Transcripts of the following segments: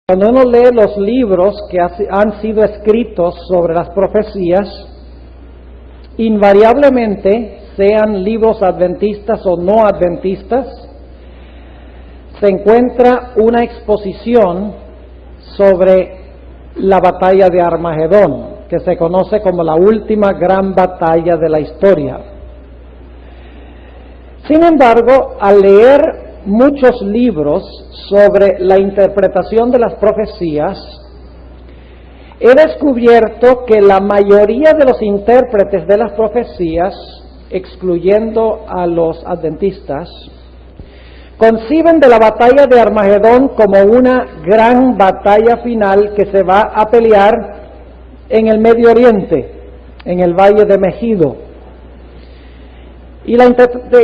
Cuando uno lee los libros que han sido escritos sobre las profecías, invariablemente, sean libros adventistas o no adventistas, se encuentra una exposición sobre la batalla de Armagedón, que se conoce como la última gran batalla de la historia. Sin embargo, al leer muchos libros sobre la interpretación de las profecías, he descubierto que la mayoría de los intérpretes de las profecías, excluyendo a los adventistas, conciben de la batalla de Armagedón como una gran batalla final que se va a pelear en el Medio Oriente, en el Valle de Megido. Y la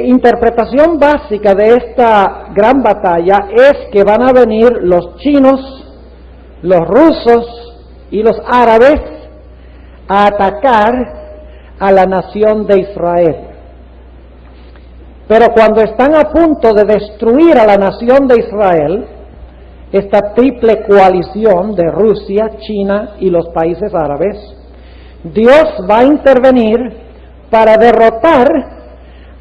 interpretación básica de esta gran batalla es que van a venir los chinos, los rusos y los árabes a atacar a la nación de Israel. Pero cuando están a punto de destruir a la nación de Israel, esta triple coalición de Rusia, China y los países árabes, Dios va a intervenir para derrotar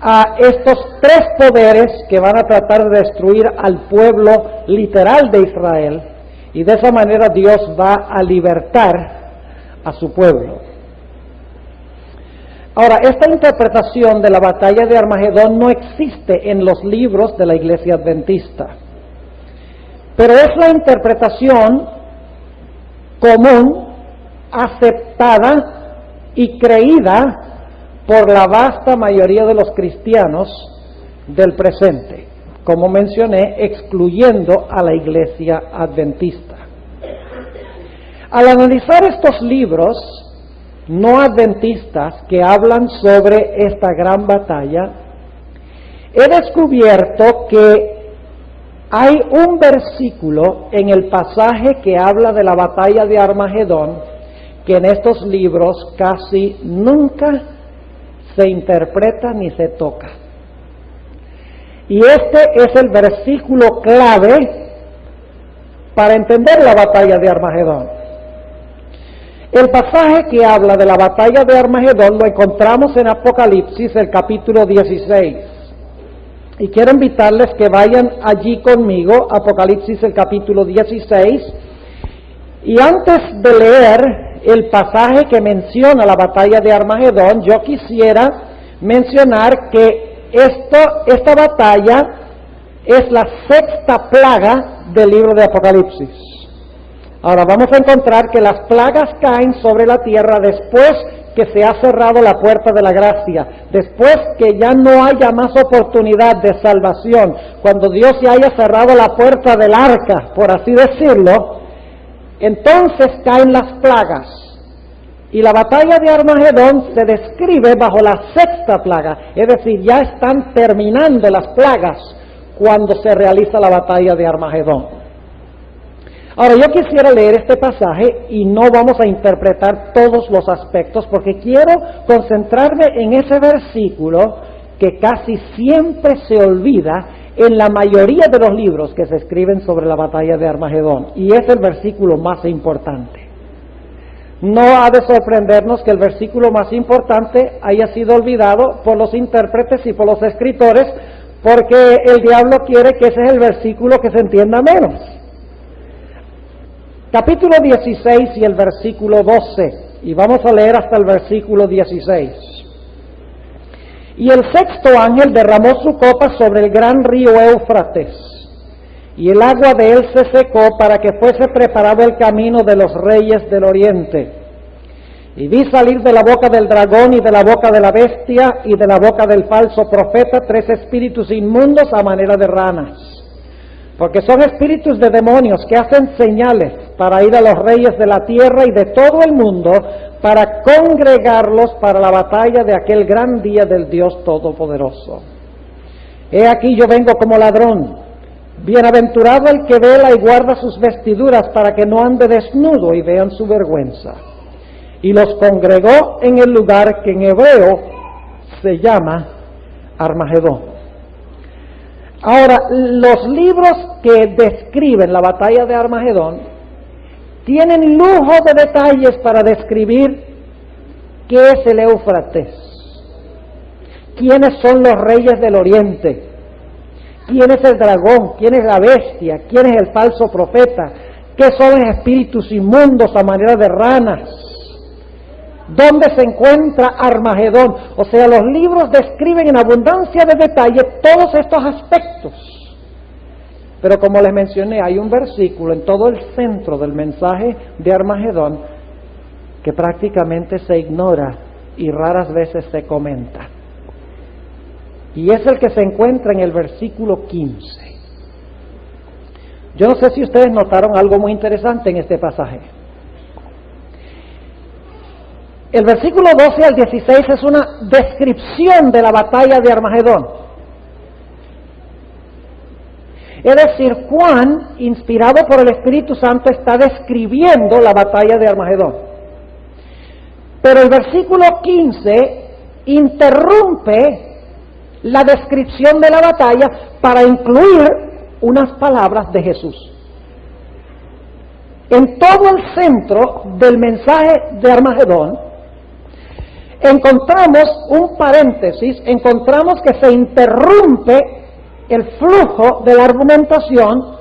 a estos tres poderes que van a tratar de destruir al pueblo literal de Israel, y de esa manera Dios va a libertar a su pueblo. Ahora, esta interpretación de la batalla de Armagedón no existe en los libros de la Iglesia Adventista, pero es la interpretación común, aceptada y creída por la vasta mayoría de los cristianos del presente, como mencioné, excluyendo a la Iglesia Adventista. Al analizar estos libros no adventistas que hablan sobre esta gran batalla, he descubierto que hay un versículo en el pasaje que habla de la batalla de Armagedón que en estos libros casi nunca se interpreta ni se toca. Y este es el versículo clave para entender la batalla de Armagedón. El pasaje que habla de la batalla de Armagedón lo encontramos en Apocalipsis, el capítulo 16. Y quiero invitarles que vayan allí conmigo, Apocalipsis, el capítulo 16. Y antes de leer el pasaje que menciona la batalla de Armagedón, yo quisiera mencionar que esta batalla es la sexta plaga del libro de Apocalipsis. Ahora vamos a encontrar que las plagas caen sobre la tierra después que se ha cerrado la puerta de la gracia, después que ya no haya más oportunidad de salvación, cuando Dios ya haya cerrado la puerta del arca, por así decirlo. Entonces caen las plagas, y la batalla de Armagedón se describe bajo la sexta plaga, es decir, ya están terminando las plagas cuando se realiza la batalla de Armagedón. Ahora, yo quisiera leer este pasaje y no vamos a interpretar todos los aspectos porque quiero concentrarme en ese versículo que casi siempre se olvida en la mayoría de los libros que se escriben sobre la batalla de Armagedón, y es el versículo más importante. No ha de sorprendernos que el versículo más importante haya sido olvidado por los intérpretes y por los escritores, porque el diablo quiere que ese es el versículo que se entienda menos. Capítulo 16 y el versículo 12, y vamos a leer hasta el versículo 16. Y el sexto ángel derramó su copa sobre el gran río Éufrates, y el agua de él se secó para que fuese preparado el camino de los reyes del oriente. Y vi salir de la boca del dragón y de la boca de la bestia y de la boca del falso profeta 3 espíritus inmundos a manera de ranas, porque son espíritus de demonios que hacen señales para ir a los reyes de la tierra y de todo el mundo, para congregarlos para la batalla de aquel gran día del Dios Todopoderoso. He aquí yo vengo como ladrón. Bienaventurado el que vela y guarda sus vestiduras para que no ande desnudo y vean su vergüenza. Y los congregó en el lugar que en hebreo se llama Armagedón. Ahora, los libros que describen la batalla de Armagedón tienen lujo de detalles para describir qué es el Éufrates, quiénes son los reyes del oriente, quién es el dragón, quién es la bestia, quién es el falso profeta, qué son los espíritus inmundos a manera de ranas, dónde se encuentra Armagedón. O sea, los libros describen en abundancia de detalle todos estos aspectos. Pero como les mencioné, hay un versículo en todo el centro del mensaje de Armagedón que prácticamente se ignora y raras veces se comenta. Y es el que se encuentra en el versículo 15. Yo no sé si ustedes notaron algo muy interesante en este pasaje. El versículo 12 al 16 es una descripción de la batalla de Armagedón. Es decir, Juan, inspirado por el Espíritu Santo, está describiendo la batalla de Armagedón. Pero el versículo 15 interrumpe la descripción de la batalla para incluir unas palabras de Jesús. En todo el centro del mensaje de Armagedón encontramos un paréntesis, encontramos que se interrumpe el flujo de la argumentación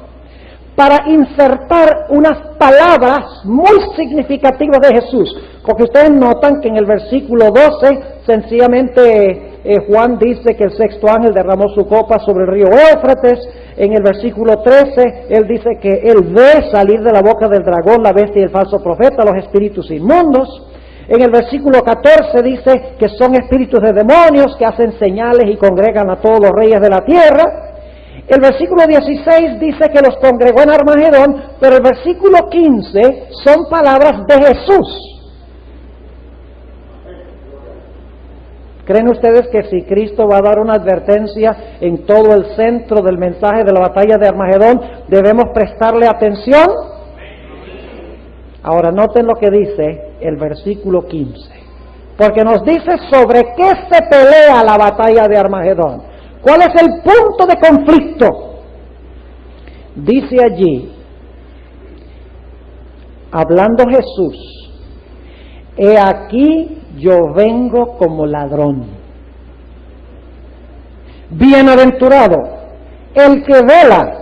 para insertar unas palabras muy significativas de Jesús, porque ustedes notan que en el versículo 12 sencillamente Juan dice que el sexto ángel derramó su copa sobre el río Éufrates. En el versículo 13 él dice que él ve salir de la boca del dragón, la bestia y el falso profeta, los espíritus inmundos. En el versículo 14 dice que son espíritus de demonios que hacen señales y congregan a todos los reyes de la tierra. El versículo 16 dice que los congregó en Armagedón, pero el versículo 15 son palabras de Jesús. ¿Creen ustedes que si Cristo va a dar una advertencia en todo el centro del mensaje de la batalla de Armagedón, debemos prestarle atención? Ahora noten lo que dice el versículo 15, porque nos dice sobre qué se pelea la batalla de Armagedón. ¿Cuál es el punto de conflicto? Dice allí, hablando Jesús, he aquí yo vengo como ladrón. Bienaventurado el que vela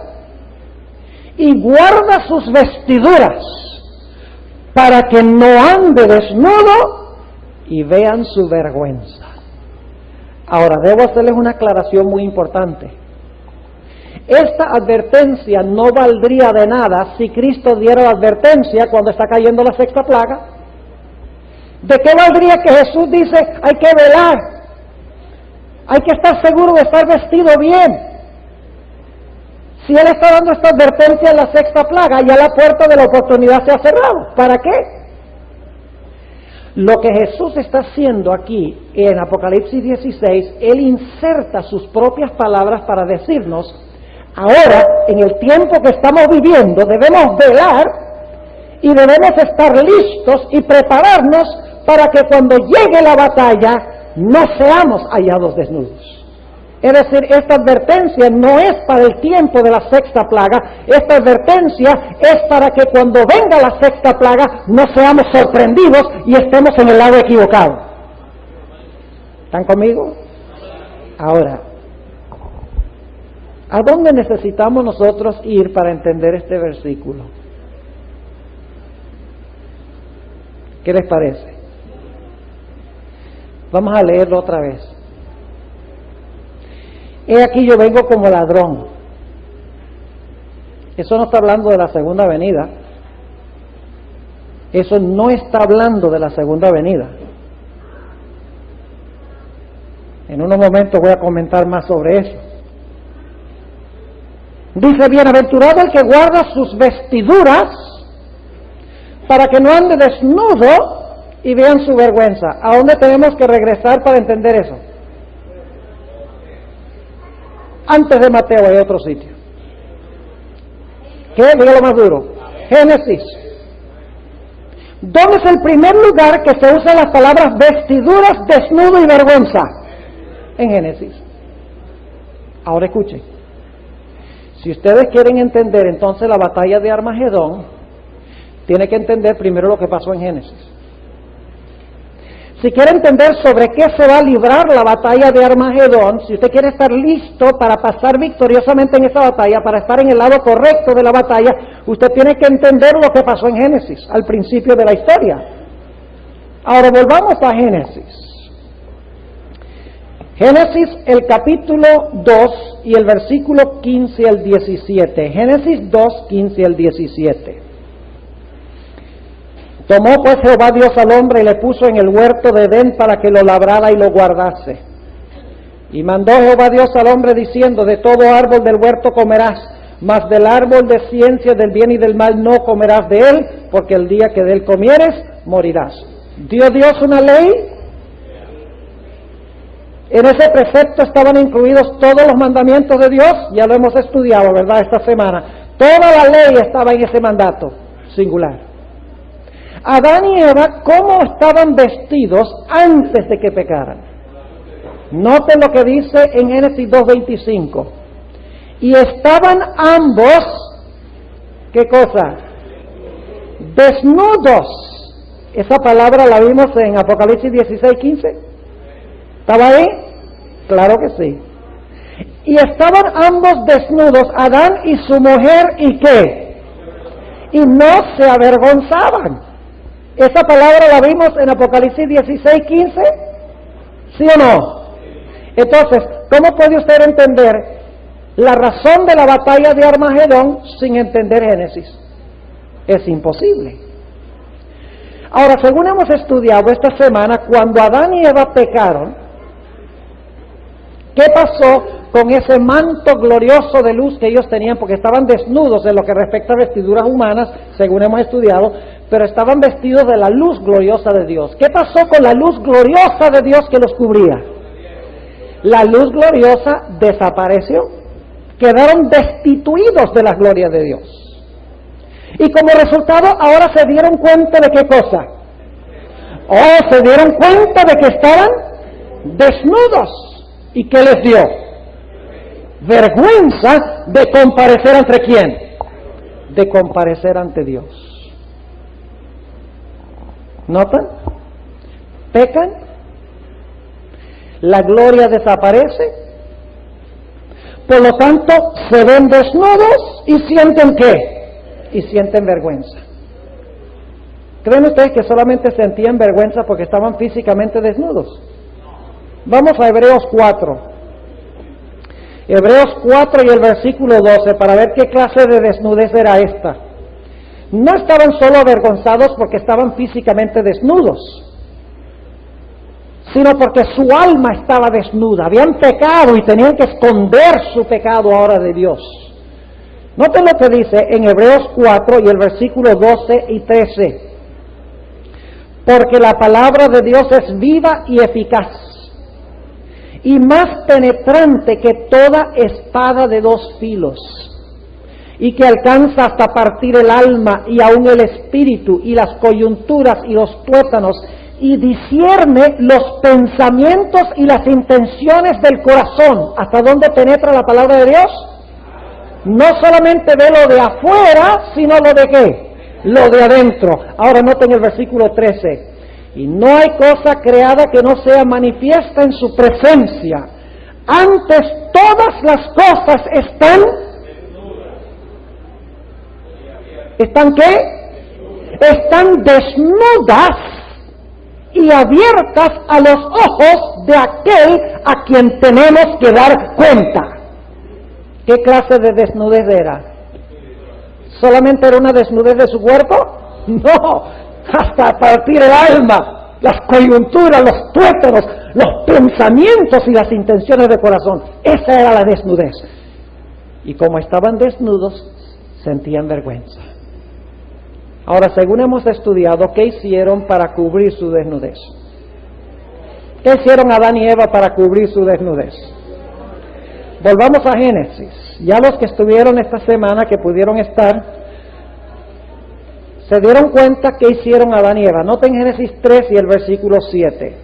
y guarda sus vestiduras para que no ande desnudo y vean su vergüenza. Ahora, debo hacerles una aclaración muy importante. Esta advertencia no valdría de nada si Cristo diera la advertencia cuando está cayendo la sexta plaga. ¿De qué valdría que Jesús dice, hay que velar, hay que estar seguro de estar vestido bien? Si Él está dando esta advertencia en la sexta plaga, ya la puerta de la oportunidad se ha cerrado. ¿Para qué? Lo que Jesús está haciendo aquí en Apocalipsis 16, Él inserta sus propias palabras para decirnos, ahora, en el tiempo que estamos viviendo, debemos velar y debemos estar listos y prepararnos para que cuando llegue la batalla no seamos hallados desnudos. Es decir, esta advertencia no es para el tiempo de la sexta plaga, esta advertencia es para que cuando venga la sexta plaga no seamos sorprendidos y estemos en el lado equivocado. ¿Están conmigo? Ahora, ¿a dónde necesitamos nosotros ir para entender este versículo? ¿Qué les parece? Vamos a leerlo otra vez. He aquí yo vengo como ladrón. Eso no está hablando de la segunda venida. Eso no está hablando de la segunda venida. En unos momentos voy a comentar más sobre eso. Dice, bienaventurado el que guarda sus vestiduras para que no ande desnudo y vean su vergüenza. ¿A dónde tenemos que regresar para entender eso? Antes de Mateo hay otro sitio. ¿Qué? Dígalo más duro. Génesis. ¿Dónde es el primer lugar que se usan las palabras vestiduras, desnudo y vergüenza? En Génesis. Ahora escuchen. Si ustedes quieren entender entonces la batalla de Armagedón, tiene que entender primero lo que pasó en Génesis. Si quiere entender sobre qué se va a librar la batalla de Armagedón, si usted quiere estar listo para pasar victoriosamente en esa batalla, para estar en el lado correcto de la batalla, usted tiene que entender lo que pasó en Génesis, al principio de la historia. Ahora volvamos a Génesis. Génesis, el capítulo 2 y el versículo 15 al 17. Génesis 2, 15 al 17. Tomó pues Jehová Dios al hombre y le puso en el huerto de Edén para que lo labrara y lo guardase. Y mandó Jehová Dios al hombre diciendo, de todo árbol del huerto comerás, mas del árbol de ciencia del bien y del mal no comerás de él, porque el día que de él comieres, morirás. ¿Dio Dios una ley? En ese precepto estaban incluidos todos los mandamientos de Dios, ya lo hemos estudiado, ¿verdad?, esta semana. Toda la ley estaba en ese mandato singular. Adán y Eva, ¿cómo estaban vestidos antes de que pecaran? Noten lo que dice en Génesis 2:25. Y estaban ambos, ¿qué cosa? Desnudos. Esa palabra la vimos en Apocalipsis 16:15. ¿Estaba ahí? Claro que sí. Y estaban ambos desnudos, Adán y su mujer, ¿y qué? Y no se avergonzaban. Esa palabra la vimos en Apocalipsis 16:15, ¿sí o no? Entonces, ¿cómo puede usted entender la razón de la batalla de Armagedón sin entender Génesis? Es imposible. Ahora, según hemos estudiado esta semana, cuando Adán y Eva pecaron, ¿qué pasó con ese manto glorioso de luz que ellos tenían? Porque estaban desnudos en lo que respecta a vestiduras humanas, según hemos estudiado, pero estaban vestidos de la luz gloriosa de Dios. ¿Qué pasó con la luz gloriosa de Dios que los cubría? La luz gloriosa desapareció. Quedaron destituidos de la gloria de Dios. Y como resultado, ahora se dieron cuenta de qué cosa. Oh, se dieron cuenta de que estaban desnudos. ¿Y qué les dio? Vergüenza de comparecer ante ¿quién? De comparecer ante Dios. ¿Notan? Pecan, la gloria desaparece, por lo tanto se ven desnudos y sienten ¿qué? Y sienten vergüenza. ¿Creen ustedes que solamente sentían vergüenza porque estaban físicamente desnudos? Vamos a Hebreos 4. Hebreos 4 y el versículo 12 para ver qué clase de desnudez era esta. No estaban solo avergonzados porque estaban físicamente desnudos, sino porque su alma estaba desnuda. Habían pecado y tenían que esconder su pecado ahora de Dios. Noten lo que dice en Hebreos 4 y el versículo 12 y 13. Porque la palabra de Dios es viva y eficaz, y más penetrante que toda espada de dos filos, y que alcanza hasta partir el alma y aun el espíritu y las coyunturas y los tuétanos, y discierne los pensamientos y las intenciones del corazón. ¿Hasta dónde penetra la palabra de Dios? No solamente ve lo de afuera, sino lo de ¿qué? Lo de adentro. Ahora noten el versículo 13. Y no hay cosa creada que no sea manifiesta en su presencia. Antes todas las cosas ¿están qué? Están desnudas y abiertas a los ojos de aquel a quien tenemos que dar cuenta. ¿Qué clase de desnudez era? ¿Solamente era una desnudez de su cuerpo? No, hasta partir el alma, las coyunturas, los tuétanos, los pensamientos y las intenciones del corazón. Esa era la desnudez. Y como estaban desnudos, sentían vergüenza. Ahora, según hemos estudiado, ¿qué hicieron para cubrir su desnudez? ¿Qué hicieron Adán y Eva para cubrir su desnudez? Volvamos a Génesis. Ya los que estuvieron esta semana, que pudieron estar, se dieron cuenta que hicieron Adán y Eva. Noten Génesis 3 y el versículo 7.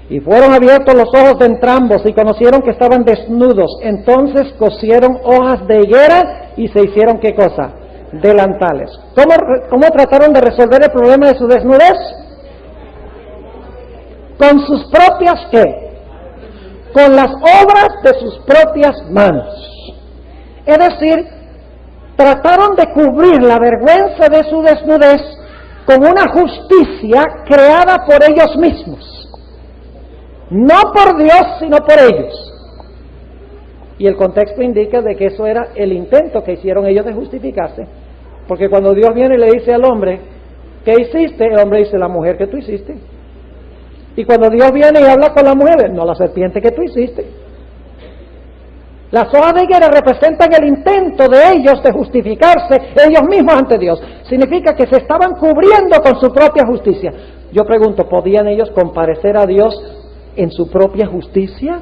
Y fueron abiertos los ojos de entrambos y conocieron que estaban desnudos. Entonces cosieron hojas de higuera y se hicieron ¿qué cosa? delantales. ¿Cómo trataron de resolver el problema de su desnudez? Con sus propias, ¿qué? Con las obras de sus propias manos. Es decir, trataron de cubrir la vergüenza de su desnudez con una justicia creada por ellos mismos. No por Dios, sino por ellos. Y el contexto indica de que eso era el intento que hicieron ellos de justificarse. Porque cuando Dios viene y le dice al hombre, ¿qué hiciste? El hombre dice, la mujer que tú hiciste. Y cuando Dios viene y habla con la mujer, no, la serpiente que tú hiciste. Las hojas de higuera representan el intento de ellos de justificarse ellos mismos ante Dios. Significa que se estaban cubriendo con su propia justicia. Yo pregunto, ¿podían ellos comparecer a Dios en su propia justicia?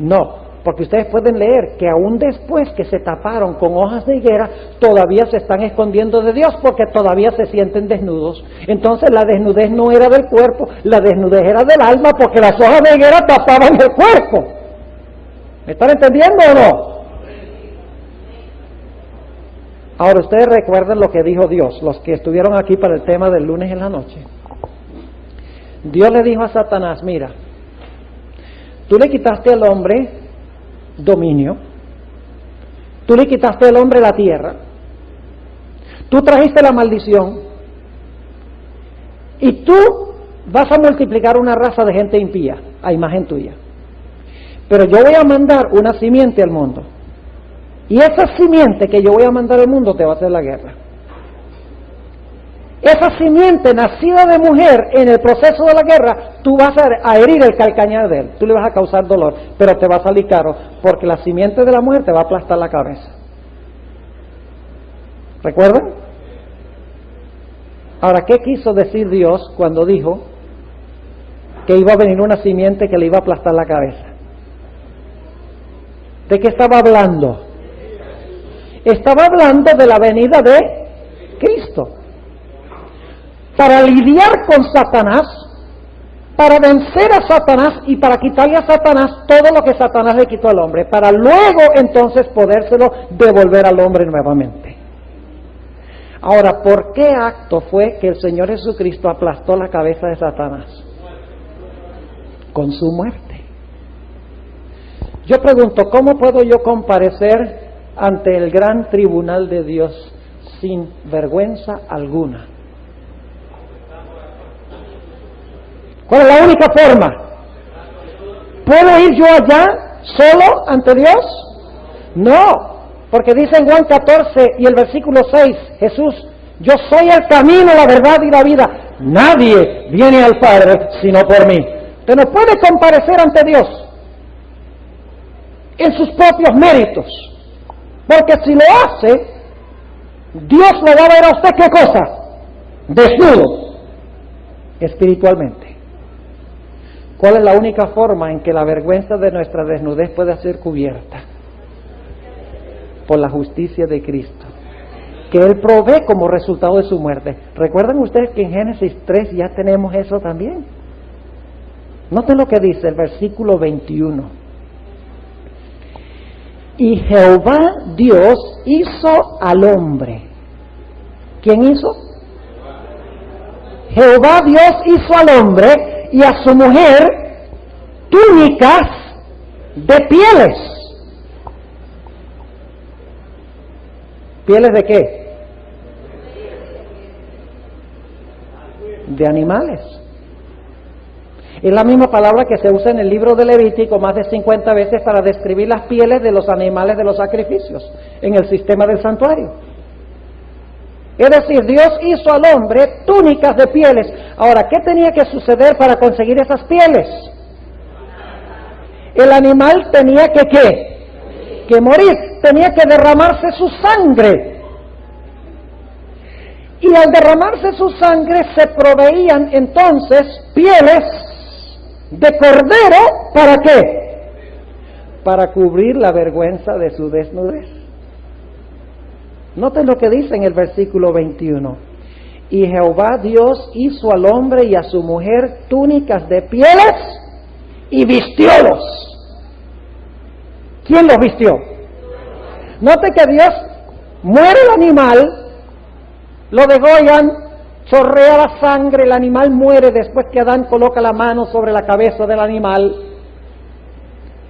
No, porque ustedes pueden leer que aún después que se taparon con hojas de higuera, todavía se están escondiendo de Dios porque todavía se sienten desnudos. Entonces la desnudez no era del cuerpo, la desnudez era del alma, porque las hojas de higuera tapaban el cuerpo. ¿Me están entendiendo o no? Ahora ustedes recuerdan lo que dijo Dios, los que estuvieron aquí para el tema del lunes en la noche. Dios le dijo a Satanás, mira, tú le quitaste al hombre dominio, tú le quitaste al hombre la tierra, tú trajiste la maldición y tú vas a multiplicar una raza de gente impía a imagen tuya. Pero yo voy a mandar una simiente al mundo. Y esa simiente que yo voy a mandar al mundo te va a hacer la guerra. Esa simiente nacida de mujer, en el proceso de la guerra, tú vas a herir el calcañar de él. Tú le vas a causar dolor, pero te va a salir caro, porque la simiente de la mujer te va a aplastar la cabeza. ¿Recuerdan? Ahora, ¿qué quiso decir Dios cuando dijo que iba a venir una simiente que le iba a aplastar la cabeza? ¿De qué estaba hablando? Estaba hablando de la venida de Cristo. Para lidiar con Satanás, para vencer a Satanás y para quitarle a Satanás todo lo que Satanás le quitó al hombre, para luego entonces podérselo devolver al hombre nuevamente. Ahora, ¿por qué acto fue que el Señor Jesucristo aplastó la cabeza de Satanás? Con su muerte. Yo pregunto, ¿cómo puedo yo comparecer ante el gran tribunal de Dios sin vergüenza alguna? ¿Cuál es la única forma? ¿Puedo ir yo allá solo ante Dios? No, porque dice en Juan 14 y el versículo 6, Jesús, yo soy el camino, la verdad y la vida. Nadie viene al Padre sino por mí. Usted no puede comparecer ante Dios en sus propios méritos, porque si lo hace, Dios le va a ver a usted ¿qué cosa? Desnudo, espiritualmente. ¿Cuál es la única forma en que la vergüenza de nuestra desnudez puede ser cubierta? Por la justicia de Cristo, que Él provee como resultado de su muerte. ¿Recuerdan ustedes que en Génesis 3 ya tenemos eso también? Noten lo que dice el versículo 21. Y Jehová Dios hizo al hombre. ¿Quién hizo? Jehová Dios hizo al hombre y a su mujer túnicas de pieles. ¿Pieles de qué? De animales. Es la misma palabra que se usa en el libro de Levítico más de 50 veces para describir las pieles de los animales de los sacrificios en el sistema del santuario. Es decir, Dios hizo al hombre túnicas de pieles. Ahora, ¿qué tenía que suceder para conseguir esas pieles? El animal tenía que ¿qué? Que morir, tenía que derramarse su sangre. Y al derramarse su sangre se proveían entonces pieles de cordero, ¿para qué? Para cubrir la vergüenza de su desnudez. Noten lo que dice en el versículo 21. Y Jehová Dios hizo al hombre y a su mujer túnicas de pieles y vistiólos. ¿Quién los vistió? Note que Dios Muere el animal, lo degollan, chorrea la sangre, el animal muere después que Adán coloca la mano sobre la cabeza del animal.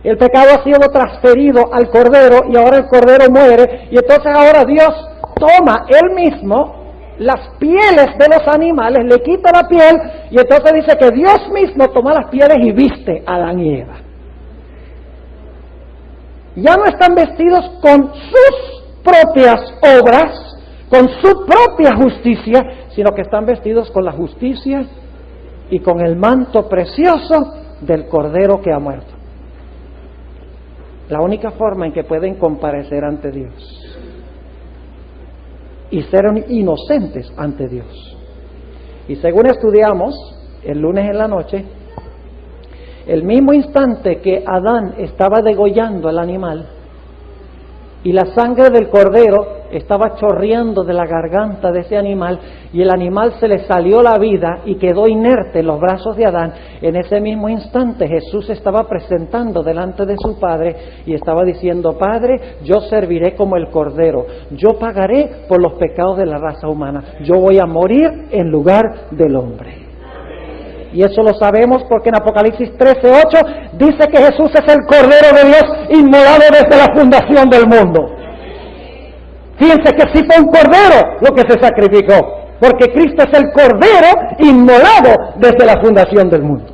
El pecado ha sido transferido al cordero y ahora el cordero muere, y entonces ahora Dios toma Él mismo las pieles de los animales, le quita la piel, y entonces dice que Dios mismo toma las pieles y viste a Adán y Eva. Ya no están vestidos con sus propias obras, con su propia justicia, sino que están vestidos con la justicia y con el manto precioso del Cordero que ha muerto. La única forma en que pueden comparecer ante Dios y ser inocentes ante Dios. Y según estudiamos el lunes en la noche, el mismo instante que Adán estaba degollando al animal y la sangre del cordero estaba chorreando de la garganta de ese animal y el animal se le salió la vida y quedó inerte en los brazos de Adán, en ese mismo instante Jesús estaba presentando delante de su Padre y estaba diciendo: Padre, yo serviré como el cordero, yo pagaré por los pecados de la raza humana, yo voy a morir en lugar del hombre. Y eso lo sabemos porque en Apocalipsis 13:8 dice que Jesús es el Cordero de Dios inmolado desde la fundación del mundo. Fíjense que sí fue un cordero lo que se sacrificó, porque Cristo es el Cordero inmolado desde la fundación del mundo.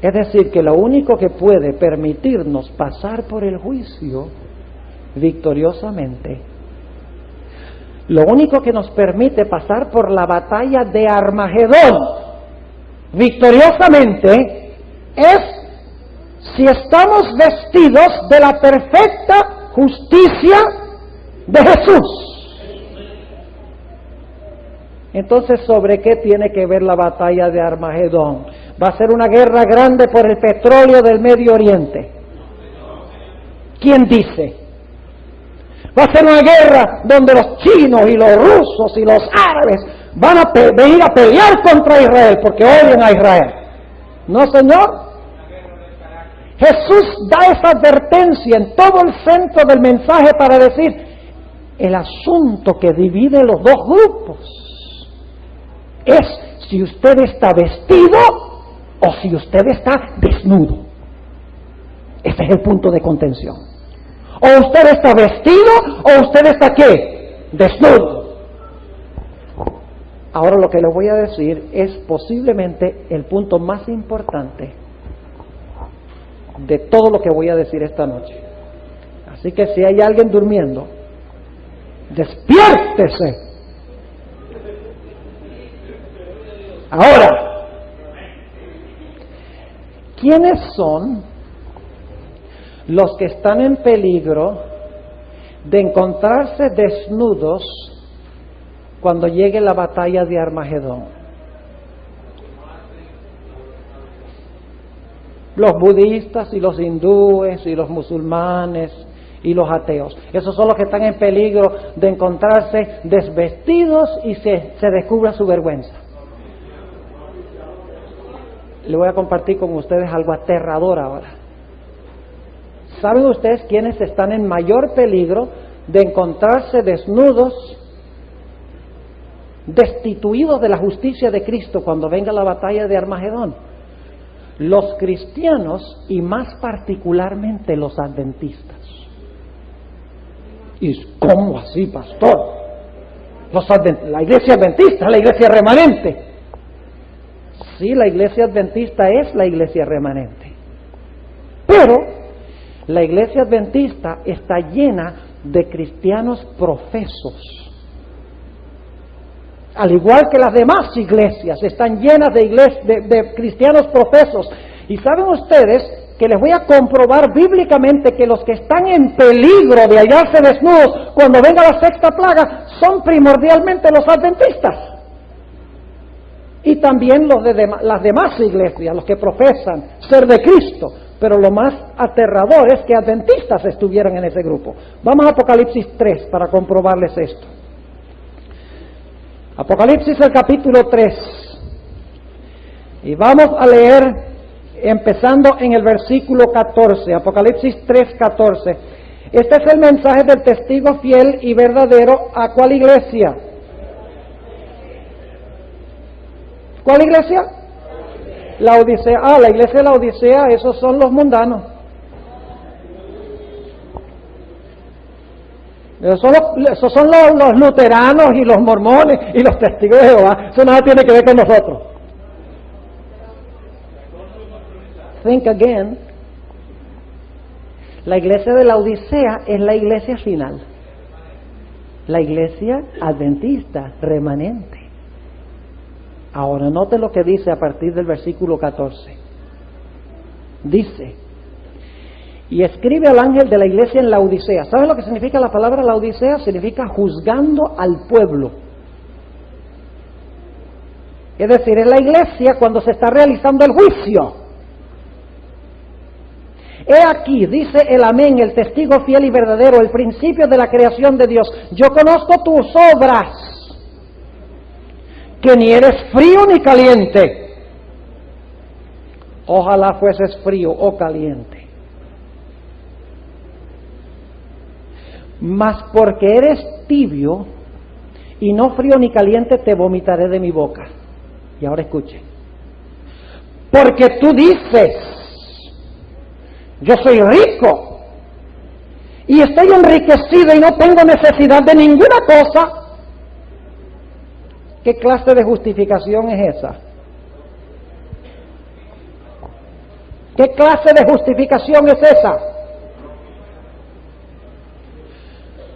Es decir, que lo único que puede permitirnos pasar por el juicio victoriosamente, lo único que nos permite pasar por la batalla de Armagedón victoriosamente es si estamos vestidos de la perfecta justicia de Jesús. Entonces, ¿sobre qué tiene que ver la batalla de Armagedón? Va a ser una guerra grande por el petróleo del Medio Oriente. ¿Quién dice? Va a ser una guerra donde los chinos y los rusos y los árabes van a venir a pelear contra Israel porque odian a Israel. No, señor. Jesús da esa advertencia en todo el centro del mensaje para decir el asunto que divide los dos grupos es si usted está vestido o si usted está desnudo. Ese es el punto de contención. O usted está vestido o usted está ¿qué? Desnudo. Ahora lo que le voy a decir es posiblemente el punto más importante de todo lo que voy a decir esta noche. Así que si hay alguien durmiendo, despiértese. Ahora, ¿quiénes son los que están en peligro de encontrarse desnudos cuando llegue la batalla de Armagedón? Los budistas y los hindúes y los musulmanes y los ateos. Esos son los que están en peligro de encontrarse desvestidos y se descubra su vergüenza. Le voy a compartir con ustedes algo aterrador ahora. ¿Saben ustedes quiénes están en mayor peligro de encontrarse desnudos, destituidos de la justicia de Cristo cuando venga la batalla de Armagedón? Los cristianos y más particularmente los adventistas. ¿Y cómo así, pastor? La iglesia adventista, la iglesia remanente. Sí, la iglesia adventista es la iglesia remanente. Pero la iglesia adventista está llena de cristianos profesos. Al igual que las demás iglesias, están llenas de cristianos profesos. Y saben ustedes que les voy a comprobar bíblicamente que los que están en peligro de hallarse desnudos cuando venga la sexta plaga son primordialmente los adventistas. Y también los de las demás iglesias, los que profesan ser de Cristo. Pero lo más aterrador es que adventistas estuvieran en ese grupo. Vamos a Apocalipsis 3 para comprobarles esto. Apocalipsis el capítulo 3. Y vamos a leer empezando en el versículo 14. Apocalipsis 3:14. Este es el mensaje del testigo fiel y verdadero. ¿A cuál iglesia? ¿Cuál iglesia? La Odisea. Ah, la iglesia de la Odisea, esos son los mundanos. Esos son los luteranos y los mormones y los testigos de Jehová. Eso nada tiene que ver con nosotros. Think again. La iglesia de la Odisea es la iglesia final. La iglesia adventista remanente. Ahora note lo que dice a partir del versículo 14. Dice: y escribe al ángel de la iglesia en la Odisea. ¿Sabes lo que significa la palabra la Odisea? Significa juzgando al pueblo. Es decir, es la iglesia cuando se está realizando el juicio. He aquí, dice el amén, el testigo fiel y verdadero, el principio de la creación de Dios. Yo conozco tus obras, que ni eres frío ni caliente. Ojalá fueses frío o caliente. Mas porque eres tibio y no frío ni caliente, te vomitaré de mi boca. Y ahora escuchen. Porque tú dices: yo soy rico y estoy enriquecido y no tengo necesidad de ninguna cosa. ¿Qué clase de justificación es esa? ¿Qué clase de justificación es esa?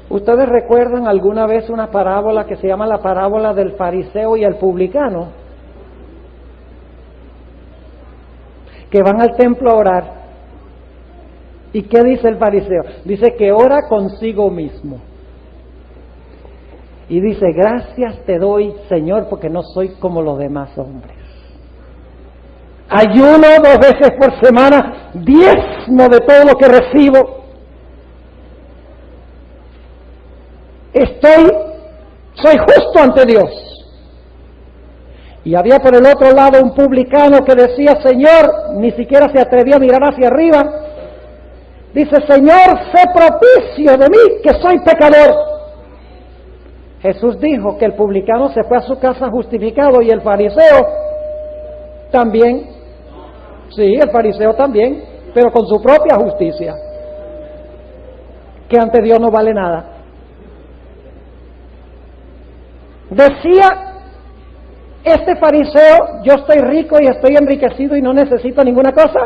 ¿Ustedes recuerdan alguna vez una parábola que se llama la parábola del fariseo y el publicano? Que van al templo a orar. ¿Y qué dice el fariseo? Dice que ora consigo mismo. Y dice: gracias te doy, Señor, porque no soy como los demás hombres. Ayuno 2 veces por semana, diezmo de todo lo que recibo. Soy justo ante Dios. Y había por el otro lado un publicano que decía: Señor, ni siquiera se atrevía a mirar hacia arriba. Dice: Señor, sé propicio de mí, que soy pecador. Jesús dijo que el publicano se fue a su casa justificado y el fariseo también. Sí, el fariseo también, pero con su propia justicia, que ante Dios no vale nada. Decía este fariseo: yo estoy rico y estoy enriquecido y no necesito ninguna cosa.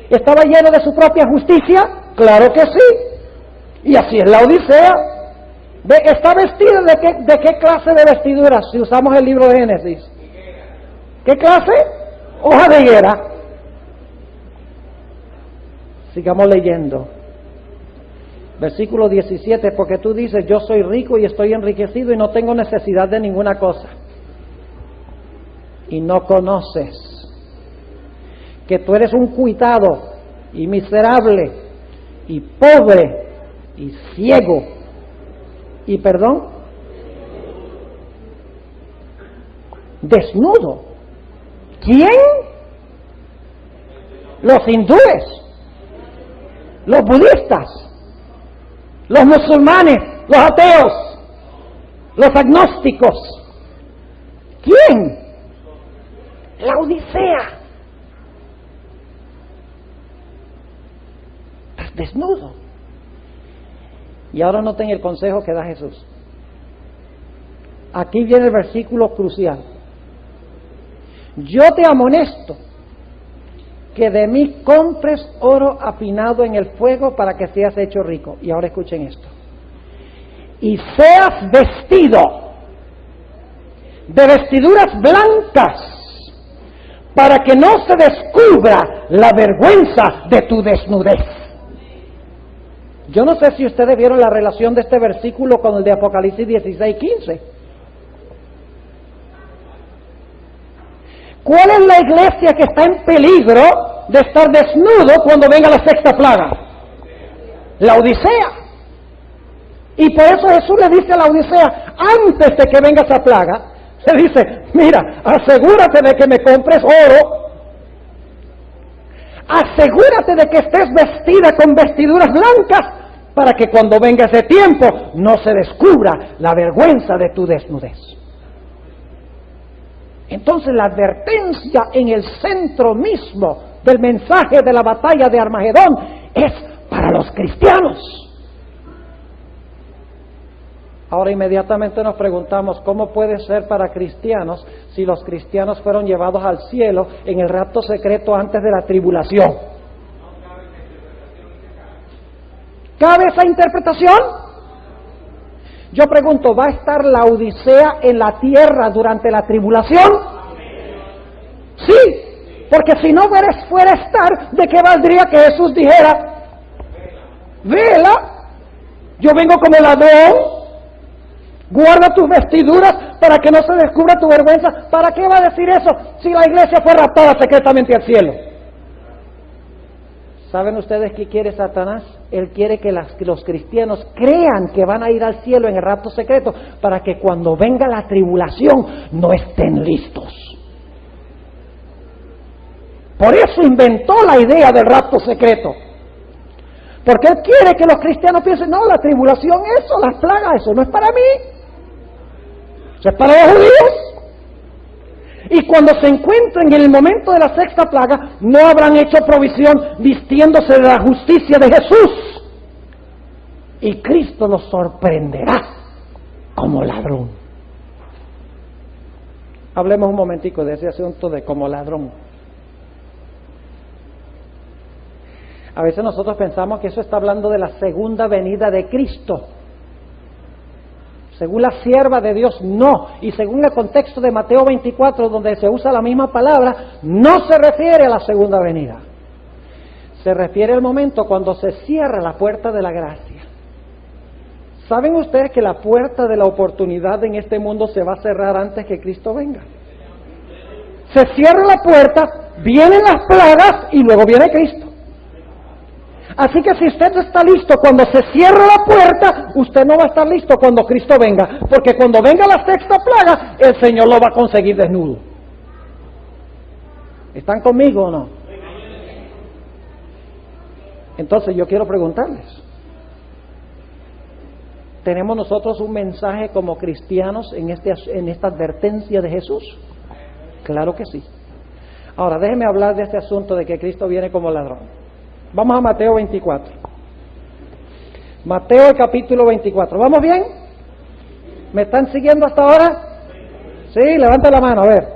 ¿Estaba lleno de su propia justicia? Claro que sí. Y así es la Odisea. ¿Está vestido de qué clase de vestiduras? Si usamos el libro de Génesis. ¿Qué clase? Hoja de higuera. Sigamos leyendo. Versículo 17, porque tú dices: yo soy rico y estoy enriquecido y no tengo necesidad de ninguna cosa. Y no conoces que tú eres un cuitado y miserable y pobre y ciego y, perdón, desnudo. ¿Quién? Los hindúes, los budistas, los musulmanes, los ateos, los agnósticos. ¿Quién? La Odisea. Estás desnudo. Y ahora noten el consejo que da Jesús. Aquí viene el versículo crucial. Yo te amonesto que de mí compres oro afinado en el fuego para que seas hecho rico. Y ahora escuchen esto. Y seas vestido de vestiduras blancas, para que no se descubra la vergüenza de tu desnudez. Yo no sé si ustedes vieron la relación de este versículo con el de Apocalipsis 16:15. ¿Cuál es la iglesia que está en peligro de estar desnudo cuando venga la sexta plaga? La Odisea. Y por eso Jesús le dice a la Odisea, antes de que venga esa plaga, le dice: mira, asegúrate de que me compres oro, asegúrate de que estés vestida con vestiduras blancas, para que cuando venga ese tiempo no se descubra la vergüenza de tu desnudez. Entonces la advertencia en el centro mismo del mensaje de la batalla de Armagedón es para los cristianos. Ahora inmediatamente nos preguntamos, ¿cómo puede ser para cristianos si los cristianos fueron llevados al cielo en el rapto secreto antes de la tribulación? ¿Cabe esa interpretación? Yo pregunto, ¿va a estar la Odisea en la tierra durante la tribulación? Sí, porque si no fuera a estar, ¿de qué valdría que Jesús dijera, vela, yo vengo como ladrón, guarda tus vestiduras para que no se descubra tu vergüenza? ¿Para qué va a decir eso si la iglesia fue raptada secretamente al cielo? ¿Saben ustedes qué quiere Satanás? Él quiere que los cristianos crean que van a ir al cielo en el rapto secreto para que cuando venga la tribulación no estén listos. Por eso inventó la idea del rapto secreto. Porque él quiere que los cristianos piensen, no, la tribulación, eso, las plagas, eso no es para mí. Eso es para los judíos. Y cuando se encuentren en el momento de la sexta plaga, no habrán hecho provisión vistiéndose de la justicia de Jesús. Y Cristo los sorprenderá como ladrón. Hablemos un momentico de ese asunto de como ladrón. A veces nosotros pensamos que eso está hablando de la segunda venida de Cristo. Según la sierva de Dios, no. Y según el contexto de Mateo 24, donde se usa la misma palabra, no se refiere a la segunda venida. Se refiere al momento cuando se cierra la puerta de la gracia. ¿Saben ustedes que la puerta de la oportunidad en este mundo se va a cerrar antes que Cristo venga? Se cierra la puerta, vienen las plagas y luego viene Cristo. Así que si usted no está listo cuando se cierra la puerta, usted no va a estar listo cuando Cristo venga, porque cuando venga la sexta plaga, el Señor lo va a conseguir desnudo. ¿Están conmigo o no? Entonces yo quiero preguntarles, ¿tenemos nosotros un mensaje como cristianos en esta advertencia de Jesús? Claro que sí. Ahora déjenme hablar de este asunto de que Cristo viene como ladrón. Vamos a Mateo 24. Mateo capítulo 24. ¿Vamos bien? ¿Me están siguiendo hasta ahora? Sí, levanta la mano, a ver.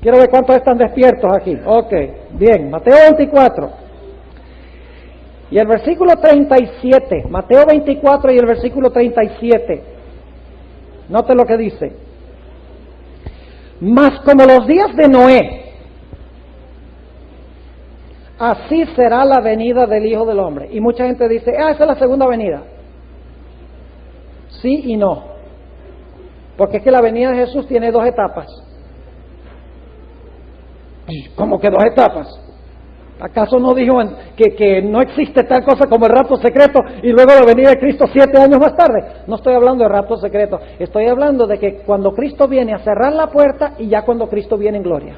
Quiero ver cuántos están despiertos aquí. Ok, bien. Mateo 24. Y el versículo 37. Mateo 24 y el versículo 37. Note lo que dice. Mas como los días de Noé, así será la venida del Hijo del Hombre. Y mucha gente dice, esa es la segunda venida. Sí y no. Porque es que la venida de Jesús tiene dos etapas. ¿Cómo que dos etapas? ¿Acaso no dijo que no existe tal cosa como el rapto secreto y luego la venida de Cristo 7 años más tarde? No estoy hablando de rapto secreto. Estoy hablando de que cuando Cristo viene a cerrar la puerta y ya cuando Cristo viene en gloria.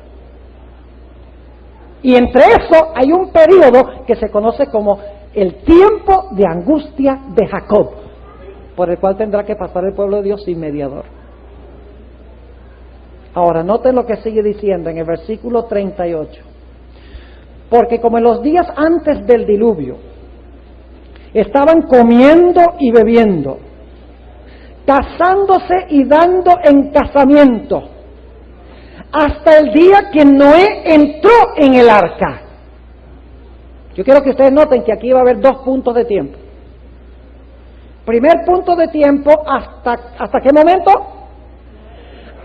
Y entre eso hay un periodo que se conoce como el tiempo de angustia de Jacob, por el cual tendrá que pasar el pueblo de Dios sin mediador. Ahora, noten lo que sigue diciendo en el versículo 38. Porque como en los días antes del diluvio, estaban comiendo y bebiendo, casándose y dando en casamiento, hasta el día que Noé entró en el arca. Yo quiero que ustedes noten que aquí va a haber dos puntos de tiempo. Primer punto de tiempo, ¿hasta qué momento?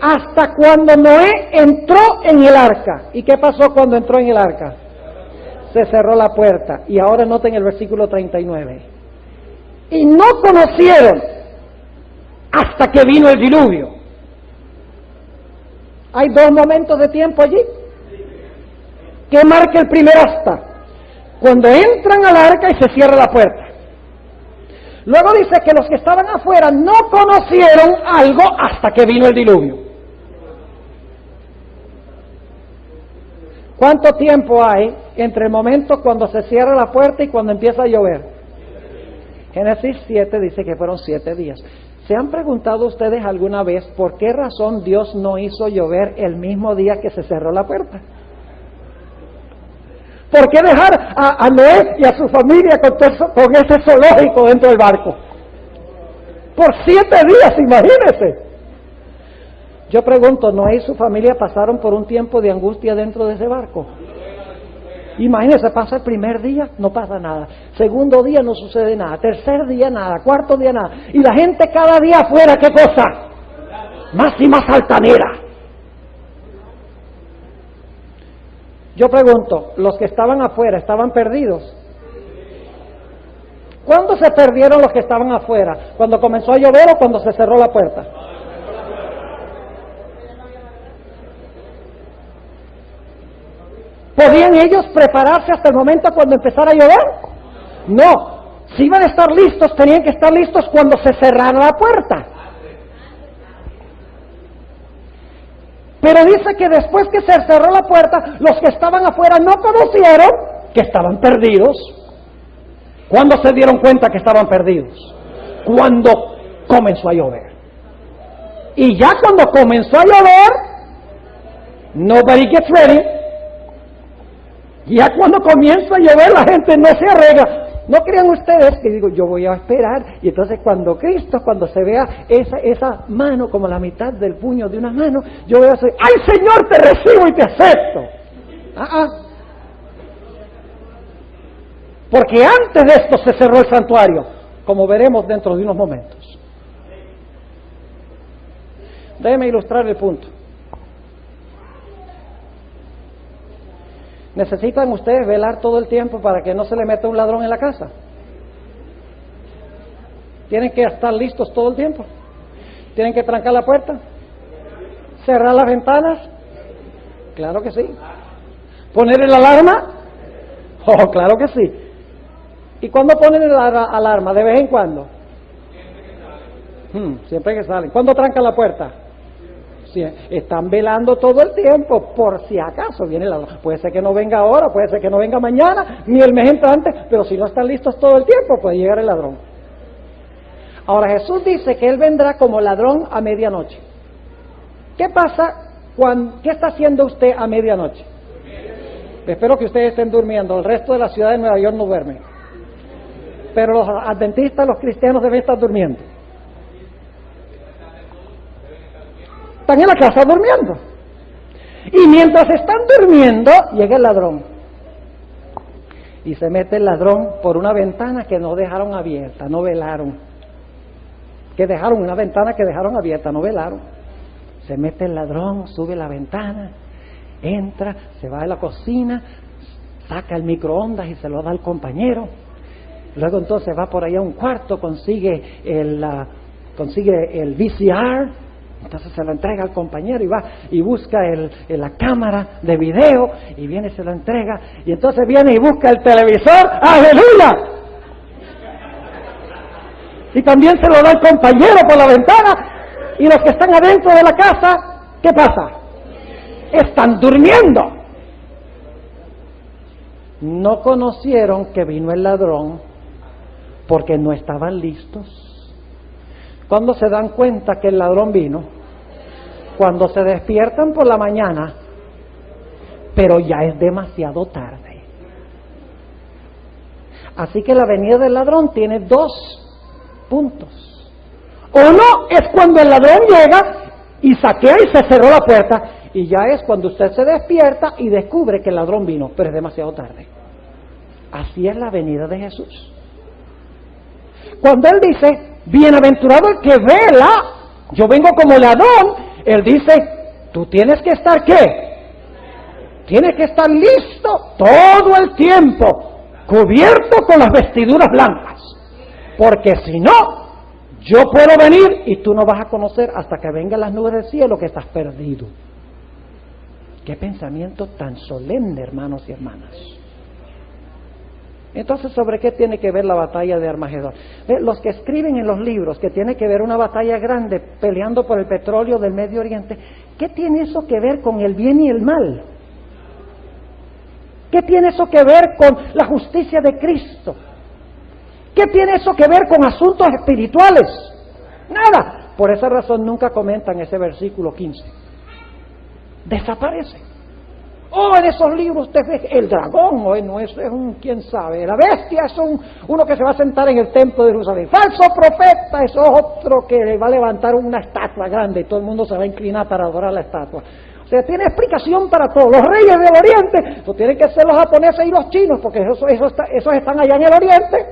Hasta cuando Noé entró en el arca. ¿Y qué pasó cuando entró en el arca? Se cerró la puerta. Y ahora noten el versículo 39. Y no conocieron hasta que vino el diluvio. Hay dos momentos de tiempo allí. ¿Qué marca el primer hasta? Cuando entran al arca y se cierra la puerta. Luego dice que los que estaban afuera no conocieron algo hasta que vino el diluvio. ¿Cuánto tiempo hay entre el momento cuando se cierra la puerta y cuando empieza a llover? Génesis 7 dice que fueron 7 días. ¿Se han preguntado ustedes alguna vez por qué razón Dios no hizo llover el mismo día que se cerró la puerta? ¿Por qué dejar a Noé y a su familia con ese zoológico dentro del barco? Por 7 días, imagínense. Yo pregunto, ¿Noé y su familia pasaron por un tiempo de angustia dentro de ese barco? Imagínense, pasa el primer día, no pasa nada. Segundo día no sucede nada. Tercer día nada. Cuarto día nada. Y la gente cada día afuera, ¿qué cosa? Más y más altanera. Yo pregunto, ¿los que estaban afuera estaban perdidos? ¿Cuándo se perdieron los que estaban afuera? ¿Cuando comenzó a llover o cuando se cerró la puerta? ¿Podían ellos prepararse hasta el momento cuando empezara a llover? No. Si iban a estar listos, tenían que estar listos cuando se cerrara la puerta. Pero dice que después que se cerró la puerta, los que estaban afuera no conocieron que estaban perdidos. ¿Cuándo se dieron cuenta que estaban perdidos? Cuando comenzó a llover. Y ya cuando comenzó a llover, nobody gets ready. Ya cuando comienza a llover la gente no se arregla. ¿No crean ustedes que digo, yo voy a esperar? Y entonces cuando se vea esa mano como la mitad del puño de una mano, yo voy a decir, ¡ay Señor, te recibo y te acepto! Porque antes de esto se cerró el santuario, como veremos dentro de unos momentos. Déjenme ilustrar el punto. ¿Necesitan ustedes velar todo el tiempo para que no se le meta un ladrón en la casa? ¿Tienen que estar listos todo el tiempo? ¿Tienen que trancar la puerta? ¿Cerrar las ventanas? Claro que sí. ¿Poner el alarma? Oh, claro que sí. ¿Y cuándo ponen la alarma? ¿De vez en cuando? Siempre que salen. ¿Cuándo trancan la puerta? Sí, están velando todo el tiempo, por si acaso viene el ladrón. Puede ser que no venga ahora, puede ser que no venga mañana, ni el mes entrante, pero si no están listos todo el tiempo, puede llegar el ladrón. Ahora Jesús dice que Él vendrá como ladrón a medianoche. ¿Qué pasa? ¿Qué está haciendo usted a medianoche? Espero que ustedes estén durmiendo, el resto de la ciudad de Nueva York no duerme. Pero los adventistas, los cristianos deben estar durmiendo. Están en la casa durmiendo. Y mientras están durmiendo, llega el ladrón. Y se mete el ladrón por una ventana que no dejaron abierta, no velaron. Una ventana que dejaron abierta, no velaron. Se mete el ladrón, sube la ventana, entra, se va a la cocina, saca el microondas y se lo da al compañero. Luego entonces va por allá a un cuarto, consigue el VCR. Entonces se lo entrega al compañero y va y busca la cámara de video y viene y se lo entrega. Y entonces viene y busca el televisor. ¡Aleluya! Y también se lo da al compañero por la ventana. Y los que están adentro de la casa, ¿qué pasa? Están durmiendo. No conocieron que vino el ladrón porque no estaban listos. ¿Cuándo se dan cuenta que el ladrón vino? Cuando se despiertan por la mañana, pero ya es demasiado tarde. Así que la venida del ladrón tiene 2 puntos. Uno es cuando el ladrón llega y saquea y se cerró la puerta, y ya es cuando usted se despierta y descubre que el ladrón vino, pero es demasiado tarde. Así es la venida de Jesús. Cuando Él dice, bienaventurado el que vela, yo vengo como ladrón, Él dice, tú tienes que estar ¿qué? Tienes que estar listo todo el tiempo, cubierto con las vestiduras blancas, porque si no, yo puedo venir y tú no vas a conocer hasta que vengan las nubes del cielo que estás perdido. Qué pensamiento tan solemne, hermanos y hermanas. Entonces, ¿sobre qué tiene que ver la batalla de Armagedón? Los que escriben en los libros que tiene que ver una batalla grande peleando por el petróleo del Medio Oriente, ¿qué tiene eso que ver con el bien y el mal? ¿Qué tiene eso que ver con la justicia de Cristo? ¿Qué tiene eso que ver con asuntos espirituales? Nada. Por esa razón nunca comentan ese versículo 15. Desaparece. Oh, en esos libros usted ve el dragón, no, eso es un, quién sabe, la bestia es uno que se va a sentar en el templo de Jerusalén. Falso profeta, eso es otro que le va a levantar una estatua grande y todo el mundo se va a inclinar para adorar la estatua. O sea, tiene explicación para todo. Los reyes del Oriente, pues tienen que ser los japoneses y los chinos, porque esos están allá en el Oriente.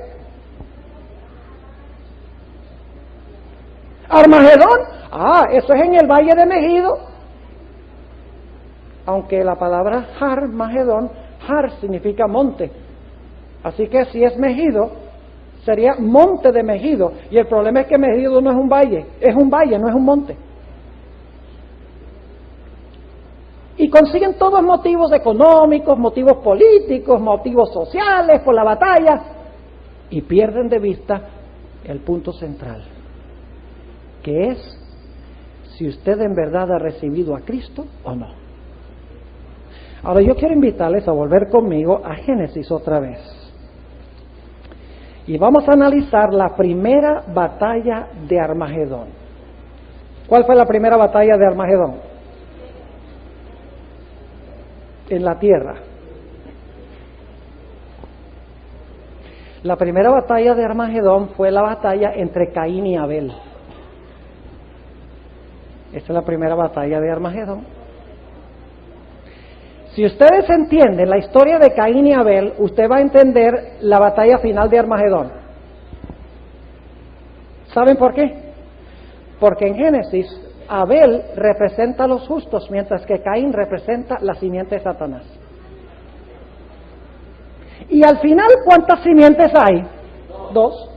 Armagedón, eso es en el Valle de Megido. Aunque la palabra Armagedón, Har significa monte. Así que si es Megido, sería monte de Megido. Y el problema es que Megido no es un valle, no es un monte. Y consiguen todos motivos económicos, motivos políticos, motivos sociales por la batalla. Y pierden de vista el punto central, que es si usted en verdad ha recibido a Cristo o no. Ahora yo quiero invitarles a volver conmigo a Génesis otra vez. Y vamos a analizar la primera batalla de Armagedón. ¿Cuál fue la primera batalla de Armagedón? En la tierra. La primera batalla de Armagedón fue la batalla entre Caín y Abel. Esta es la primera batalla de Armagedón. Si ustedes entienden la historia de Caín y Abel, usted va a entender la batalla final de Armagedón. ¿Saben por qué? Porque en Génesis, Abel representa a los justos, mientras que Caín representa la simiente de Satanás. Y al final, ¿cuántas simientes hay? 2.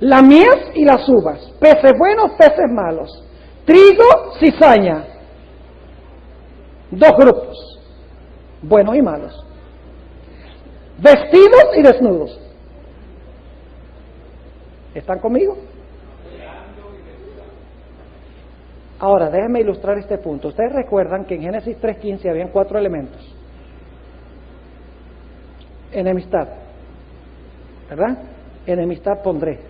La mies y las uvas, peces buenos, peces malos, trigo, cizaña. 2 grupos, buenos y malos, vestidos y desnudos. ¿Están conmigo? Ahora, déjenme ilustrar este punto. Ustedes recuerdan que en Génesis 3:15 habían 4 elementos. Enemistad, ¿verdad? Enemistad pondré.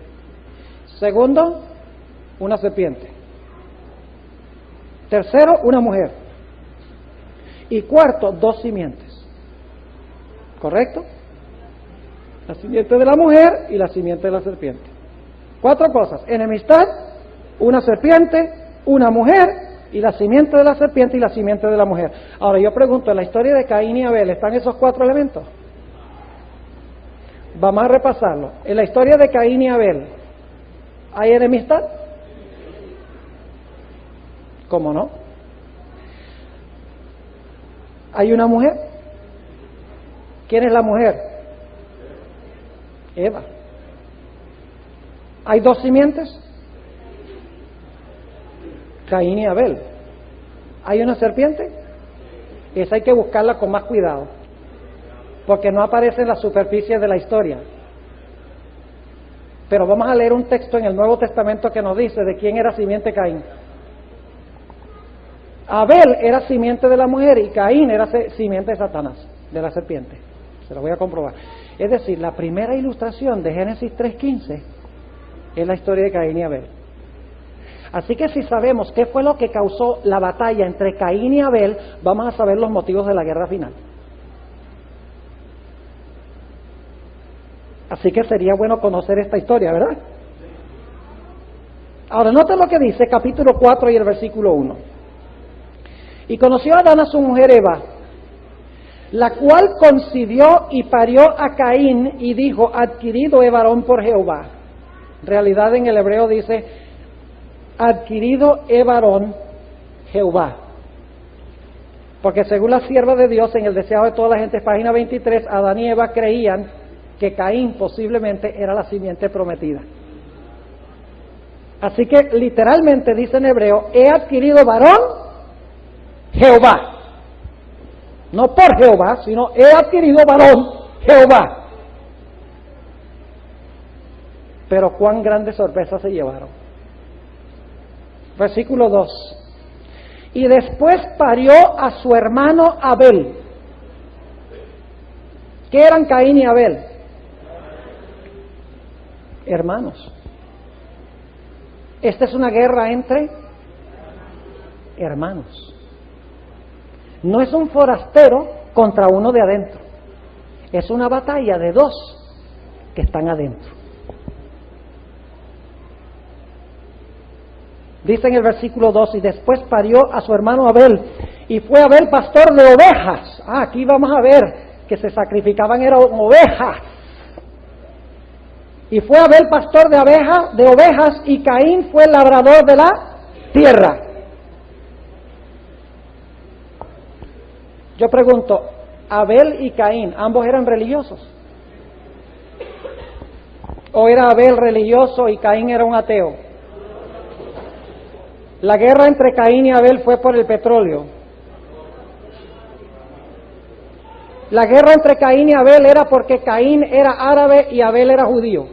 Segundo, una serpiente. Tercero, una mujer. Y cuarto, 2 simientes. ¿Correcto? La simiente de la mujer y la simiente de la serpiente. 4 cosas: enemistad, una serpiente, una mujer y la simiente de la serpiente y la simiente de la mujer. Ahora yo pregunto, en la historia de Caín y Abel, ¿están esos 4 elementos? Vamos a repasarlo. En la historia de Caín y Abel, ¿hay enemistad? ¿Cómo no? ¿Hay una mujer? ¿Quién es la mujer? Eva. ¿Hay 2 simientes? Caín y Abel. ¿Hay una serpiente? Esa hay que buscarla con más cuidado, porque no aparece en la superficie de la historia. Pero vamos a leer un texto en el Nuevo Testamento que nos dice de quién era simiente Caín. Abel era simiente de la mujer y Caín era simiente de Satanás, de la serpiente. Se lo voy a comprobar. Es decir, la primera ilustración de Génesis 3:15 es la historia de Caín y Abel. Así que si sabemos qué fue lo que causó la batalla entre Caín y Abel, vamos a saber los motivos de la guerra final. Así que sería bueno conocer esta historia, ¿verdad? Ahora, nota lo que dice capítulo 4 y el versículo 1. Y conoció Adán a su mujer Eva, la cual concibió y parió a Caín y dijo: adquirido he varón por Jehová. En realidad en el hebreo dice: adquirido he varón Jehová. Porque según la sierva de Dios, en el deseado de toda la gente, página 23, Adán y Eva creían que Caín posiblemente era la simiente prometida. Así que literalmente dice en hebreo: he adquirido varón Jehová. No por Jehová, sino he adquirido varón Jehová. Pero cuán grande sorpresa se llevaron. Versículo 2. Y después parió a su hermano Abel. ¿Qué eran Caín y Abel? hermanos. Esta es una guerra entre hermanos. No es un forastero contra uno de adentro. Es una batalla de dos que están adentro. Dice en el versículo 2, y después parió a su hermano Abel, y fue Abel pastor de ovejas. Aquí vamos a ver que se sacrificaban eran ovejas. Y fue Abel pastor de ovejas, y Caín fue labrador de la tierra. Yo pregunto, ¿Abel y Caín, ambos eran religiosos? ¿O era Abel religioso y Caín era un ateo? La guerra entre Caín y Abel fue por el petróleo. La guerra entre Caín y Abel era porque Caín era árabe y Abel era judío.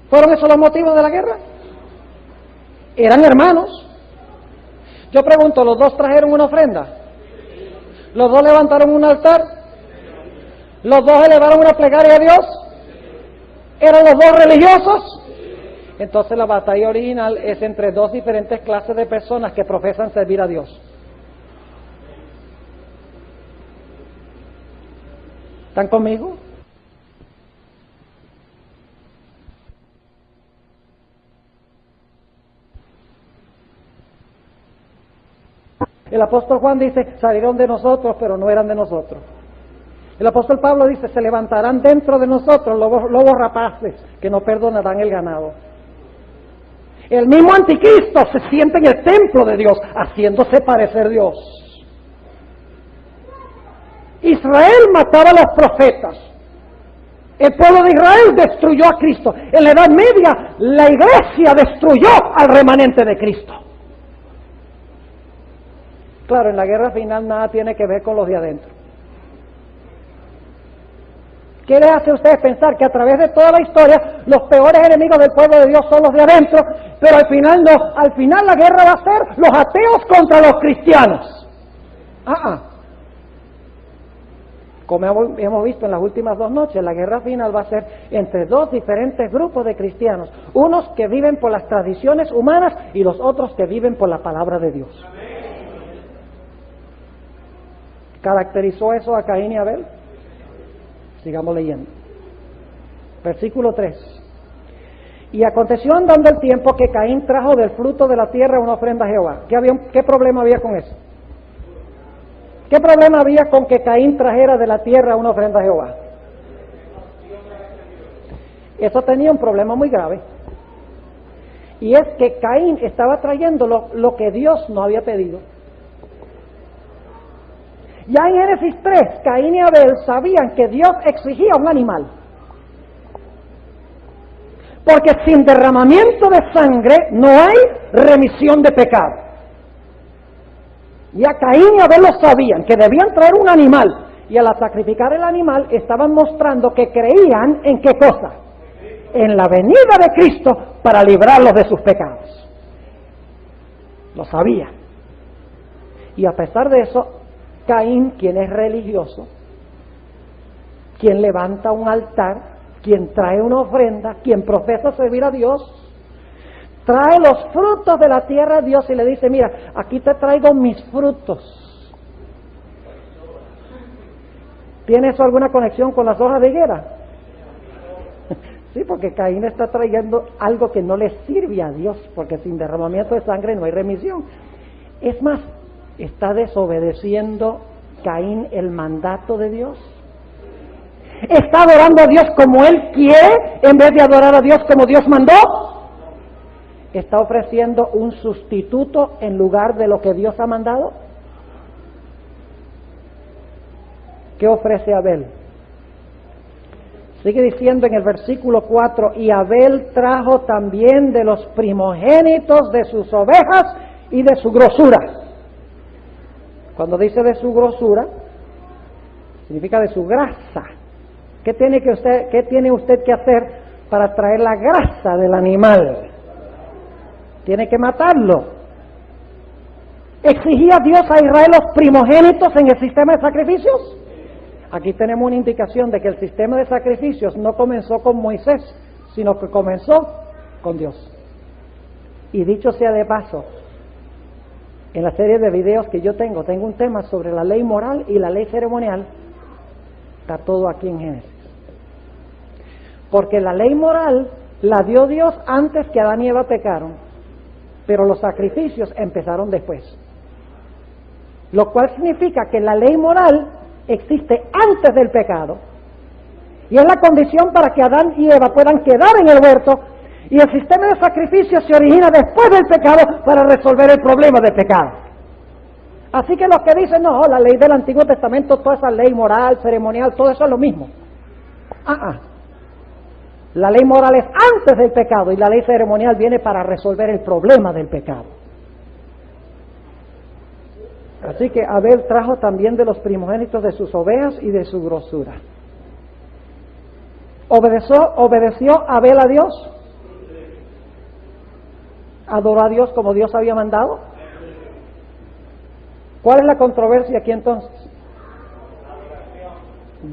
¿Fueron esos los motivos de la guerra? Eran hermanos. Yo pregunto, ¿los dos trajeron una ofrenda? ¿Los dos levantaron un altar? ¿Los dos elevaron una plegaria a Dios? ¿Eran los dos religiosos? Entonces la batalla original es entre dos diferentes clases de personas que profesan servir a Dios. ¿Están conmigo? El apóstol Juan dice, salieron de nosotros, pero no eran de nosotros. El apóstol Pablo dice, se levantarán dentro de nosotros lobos rapaces que no perdonarán el ganado. El mismo anticristo se siente en el templo de Dios, haciéndose parecer Dios. Israel mataba a los profetas. El pueblo de Israel destruyó a Cristo. En la Edad Media, la iglesia destruyó al remanente de Cristo. Claro, en la guerra final nada tiene que ver con los de adentro. ¿Qué les hace a ustedes pensar que a través de toda la historia los peores enemigos del pueblo de Dios son los de adentro, pero al final no? Al final la guerra va a ser los ateos contra los cristianos. Como hemos visto en las últimas 2 noches, la guerra final va a ser entre dos diferentes grupos de cristianos. Unos que viven por las tradiciones humanas y los otros que viven por la palabra de Dios. ¿Caracterizó eso a Caín y Abel? Sigamos leyendo. Versículo 3. Y aconteció andando el tiempo que Caín trajo del fruto de la tierra una ofrenda a Jehová. ¿Qué problema había con eso? ¿Qué problema había con que Caín trajera de la tierra una ofrenda a Jehová? Eso tenía un problema muy grave. Y es que Caín estaba trayendo lo que Dios no había pedido. Ya en Génesis 3, Caín y Abel sabían que Dios exigía un animal. Porque sin derramamiento de sangre no hay remisión de pecado. Ya Caín y Abel lo sabían, que debían traer un animal. Y al sacrificar el animal estaban mostrando que creían en qué cosa. En la venida de Cristo para librarlos de sus pecados. Lo sabían. Y a pesar de eso, Caín, quien es religioso, quien levanta un altar, quien trae una ofrenda, quien profesa servir a Dios, trae los frutos de la tierra a Dios y le dice, mira, aquí te traigo mis frutos. ¿Tiene eso alguna conexión con las hojas de higuera? Sí, porque Caín está trayendo algo que no le sirve a Dios, porque sin derramamiento de sangre no hay remisión. Es más, ¿está desobedeciendo Caín el mandato de Dios? ¿Está adorando a Dios como él quiere en vez de adorar a Dios como Dios mandó? ¿Está ofreciendo un sustituto en lugar de lo que Dios ha mandado? ¿Qué ofrece Abel? Sigue diciendo en el versículo 4, y Abel trajo también de los primogénitos de sus ovejas y de su grosura. Cuando dice de su grosura, significa de su grasa. ¿Qué tiene usted que hacer para traer la grasa del animal? Tiene que matarlo. ¿Exigía Dios a Israel los primogénitos en el sistema de sacrificios? Aquí tenemos una indicación de que el sistema de sacrificios no comenzó con Moisés, sino que comenzó con Dios. Y dicho sea de paso, en la serie de videos que yo tengo un tema sobre la ley moral y la ley ceremonial. Está todo aquí en Génesis. Porque la ley moral la dio Dios antes que Adán y Eva pecaron, pero los sacrificios empezaron después. Lo cual significa que la ley moral existe antes del pecado. Y es la condición para que Adán y Eva puedan quedar en el huerto, y el sistema de sacrificio se origina después del pecado para resolver el problema del pecado. Así que los que dicen, no, la ley del Antiguo Testamento, toda esa ley moral, ceremonial, todo eso es lo mismo. La ley moral es antes del pecado y la ley ceremonial viene para resolver el problema del pecado. Así que Abel trajo también de los primogénitos de sus ovejas y de su grosura. ¿Obedeció Abel a Dios? ¿Adoró a Dios como Dios había mandado? ¿Cuál es la controversia aquí entonces?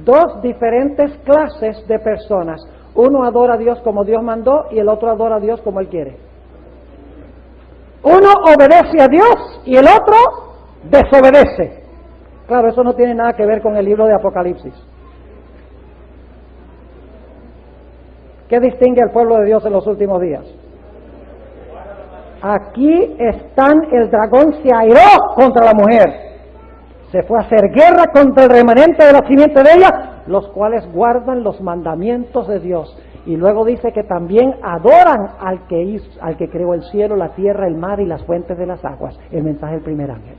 Dos diferentes clases de personas. Uno adora a Dios como Dios mandó y el otro adora a Dios como Él quiere. Uno obedece a Dios y el otro desobedece. Claro, eso no tiene nada que ver con el libro de Apocalipsis. ¿Qué distingue al pueblo de Dios en los últimos días? Aquí el dragón se airó contra la mujer. Se fue a hacer guerra contra el remanente de la simiente de ella, los cuales guardan los mandamientos de Dios. Y luego dice que también adoran al que creó el cielo, la tierra, el mar y las fuentes de las aguas. El mensaje del primer ángel.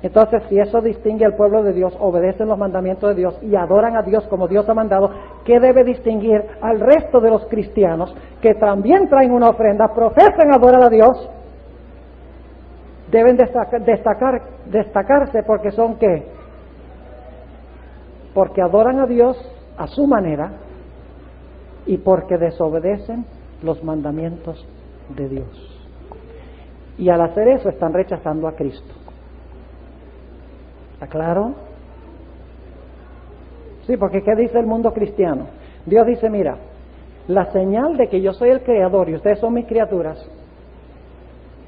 Entonces, si eso distingue al pueblo de Dios, obedecen los mandamientos de Dios y adoran a Dios como Dios ha mandado, ¿qué debe distinguir al resto de los cristianos que también traen una ofrenda, profesan adorar a Dios? Deben destacarse porque son ¿qué? Porque adoran a Dios a su manera y porque desobedecen los mandamientos de Dios. Y al hacer eso están rechazando a Cristo. ¿Está claro? Sí, porque ¿qué dice el mundo cristiano? Dios dice, mira, la señal de que yo soy el creador y ustedes son mis criaturas,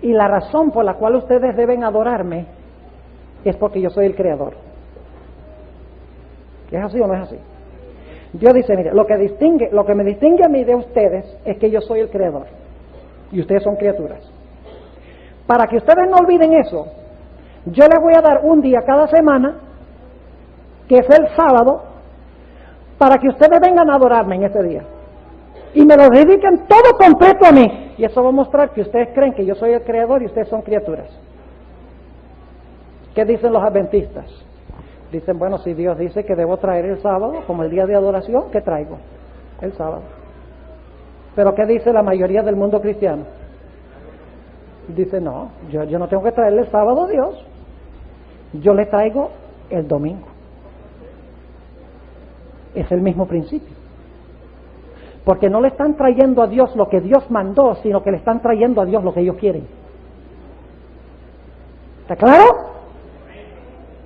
y la razón por la cual ustedes deben adorarme es porque yo soy el creador. ¿Es así o no es así? Dios dice, mire, lo que me distingue a mí de ustedes es que yo soy el creador y ustedes son criaturas. Para que ustedes no olviden eso, yo les voy a dar un día cada semana, que es el sábado, para que ustedes vengan a adorarme en ese día. Y me lo dediquen todo completo a mí. Y eso va a mostrar que ustedes creen que yo soy el creador y ustedes son criaturas. ¿Qué dicen los adventistas? Dicen, bueno, si Dios dice que debo traer el sábado como el día de adoración, ¿qué traigo? El sábado. Pero ¿qué dice la mayoría del mundo cristiano? Dice, no, yo no tengo que traerle el sábado a Dios. Yo le traigo el domingo. Es el mismo principio. Porque no le están trayendo a Dios lo que Dios mandó, sino que le están trayendo a Dios lo que ellos quieren. ¿Está claro?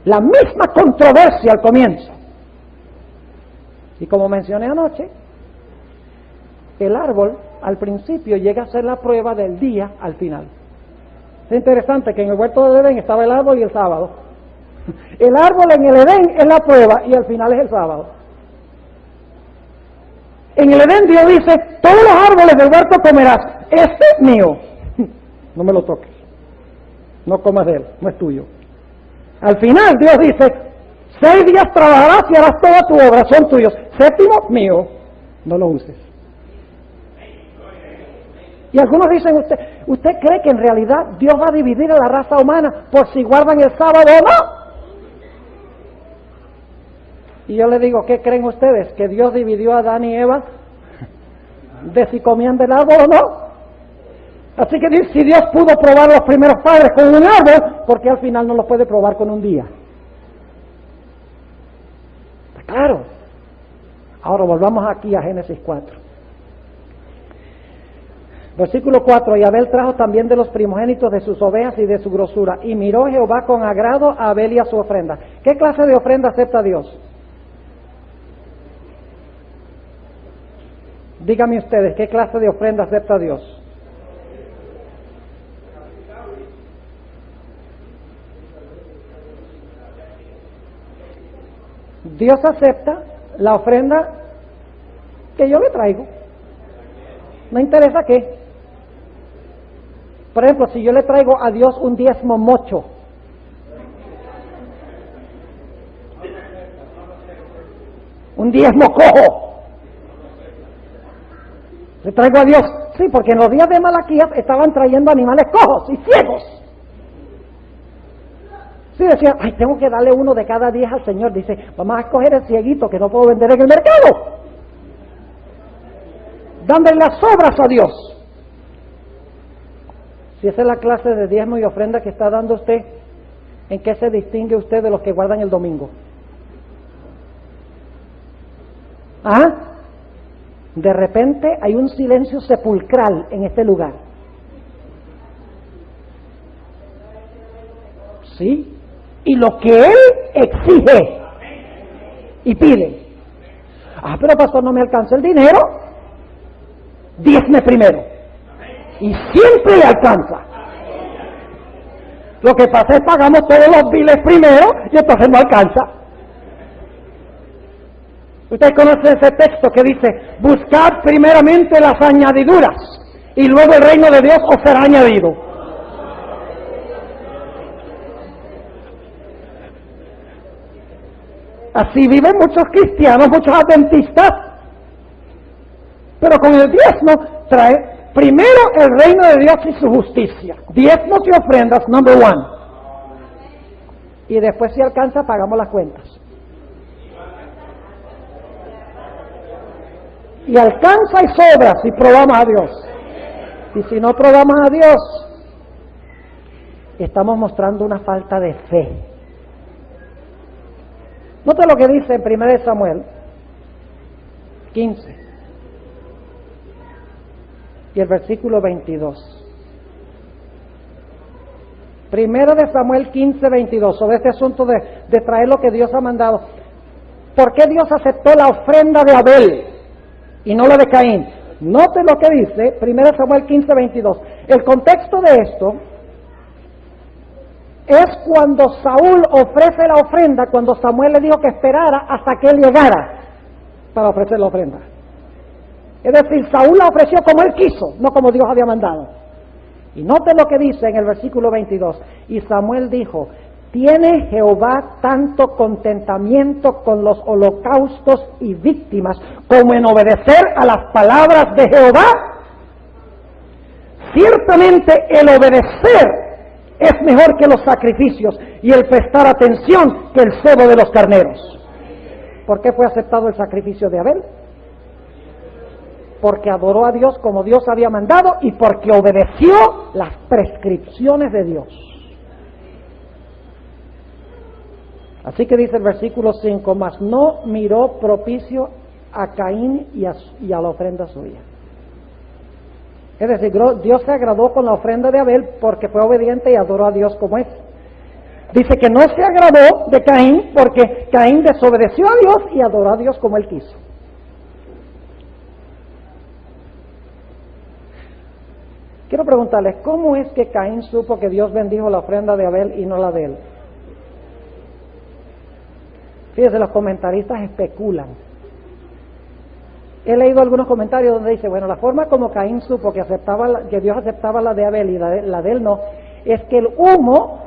La misma controversia al comienzo. Y como mencioné anoche, el árbol al principio llega a ser la prueba del día al final. Es interesante que en el huerto del Edén estaba el árbol y el sábado. El árbol en el Edén es la prueba y al final es el sábado. En el Edén Dios dice, todos los árboles del huerto comerás, este es mío, no me lo toques, no comas de él, no es tuyo. Al final Dios dice, 6 días trabajarás y harás toda tu obra, son tuyos, 7º mío, no lo uses. Y algunos dicen, ¿usted cree que en realidad Dios va a dividir a la raza humana por si guardan el sábado o no? Y yo le digo, ¿qué creen ustedes? ¿Que Dios dividió a Adán y Eva de si comían del árbol o no? Así que si Dios pudo probar a los primeros padres con un árbol, ¿por qué al final no los puede probar con un día? ¿Está claro? Ahora volvamos aquí a Génesis 4. Versículo 4, y Abel trajo también de los primogénitos de sus ovejas y de su grosura, y miró Jehová con agrado a Abel y a su ofrenda. ¿Qué clase de ofrenda acepta Dios? Díganme ustedes, ¿qué clase de ofrenda acepta Dios? Dios acepta la ofrenda que yo le traigo. No interesa qué. Por ejemplo, si yo le traigo a Dios un diezmo mocho, un diezmo cojo, le traigo a Dios. Sí, porque en los días de Malaquías estaban trayendo animales cojos y ciegos. Sí, decía, ay, tengo que darle uno de cada 10 al Señor. Dice, vamos a escoger el cieguito que no puedo vender en el mercado. Dándole las obras a Dios. Si esa es la clase de diezmo y ofrenda que está dando usted, ¿en qué se distingue usted de los que guardan el domingo? ¿Ah? De repente hay un silencio sepulcral en este lugar. ¿Sí? Y lo que Él exige y pide. Ah, pero pastor, no me alcanza el dinero. Diezme primero. Y siempre le alcanza. Lo que pasa es que pagamos todos los biles primero y entonces no alcanza. Ustedes conocen ese texto que dice, buscad primeramente las añadiduras y luego el reino de Dios os será añadido. Así viven muchos cristianos, muchos adventistas, pero con el diezmo trae primero el reino de Dios y su justicia. Diezmos y ofrendas, number one. Y después si alcanza, pagamos las cuentas. Y alcanza y sobra si probamos a Dios. Y si no probamos a Dios, estamos mostrando una falta de fe. Nota lo que dice en 1 Samuel 15 y el versículo 22. 1 Samuel 15, 22, sobre este asunto de traer lo que Dios ha mandado. ¿Por qué Dios aceptó la ofrenda de Abel y no la de Caín? Note lo que dice 1 Samuel 15, 22. El contexto de esto es cuando Saúl ofrece la ofrenda, cuando Samuel le dijo que esperara hasta que él llegara para ofrecer la ofrenda. Es decir, Saúl la ofreció como él quiso, no como Dios había mandado. Y note lo que dice en el versículo 22. Y Samuel dijo, ¿tiene Jehová tanto contentamiento con los holocaustos y víctimas como en obedecer a las palabras de Jehová? Ciertamente el obedecer es mejor que los sacrificios y el prestar atención que el cebo de los carneros. ¿Por qué fue aceptado el sacrificio de Abel? Porque adoró a Dios como Dios había mandado y porque obedeció las prescripciones de Dios. Así que dice el versículo 5, mas no miró propicio a Caín y a la ofrenda suya. Es decir, Dios se agradó con la ofrenda de Abel porque fue obediente y adoró a Dios como es. Dice que no se agradó de Caín porque Caín desobedeció a Dios y adoró a Dios como él quiso. Quiero preguntarles, ¿cómo es que Caín supo que Dios bendijo la ofrenda de Abel y no la de él? Fíjense, los comentaristas especulan. He leído algunos comentarios donde dice, bueno, la forma como Caín supo que Dios aceptaba la de Abel y la de él no, es que el humo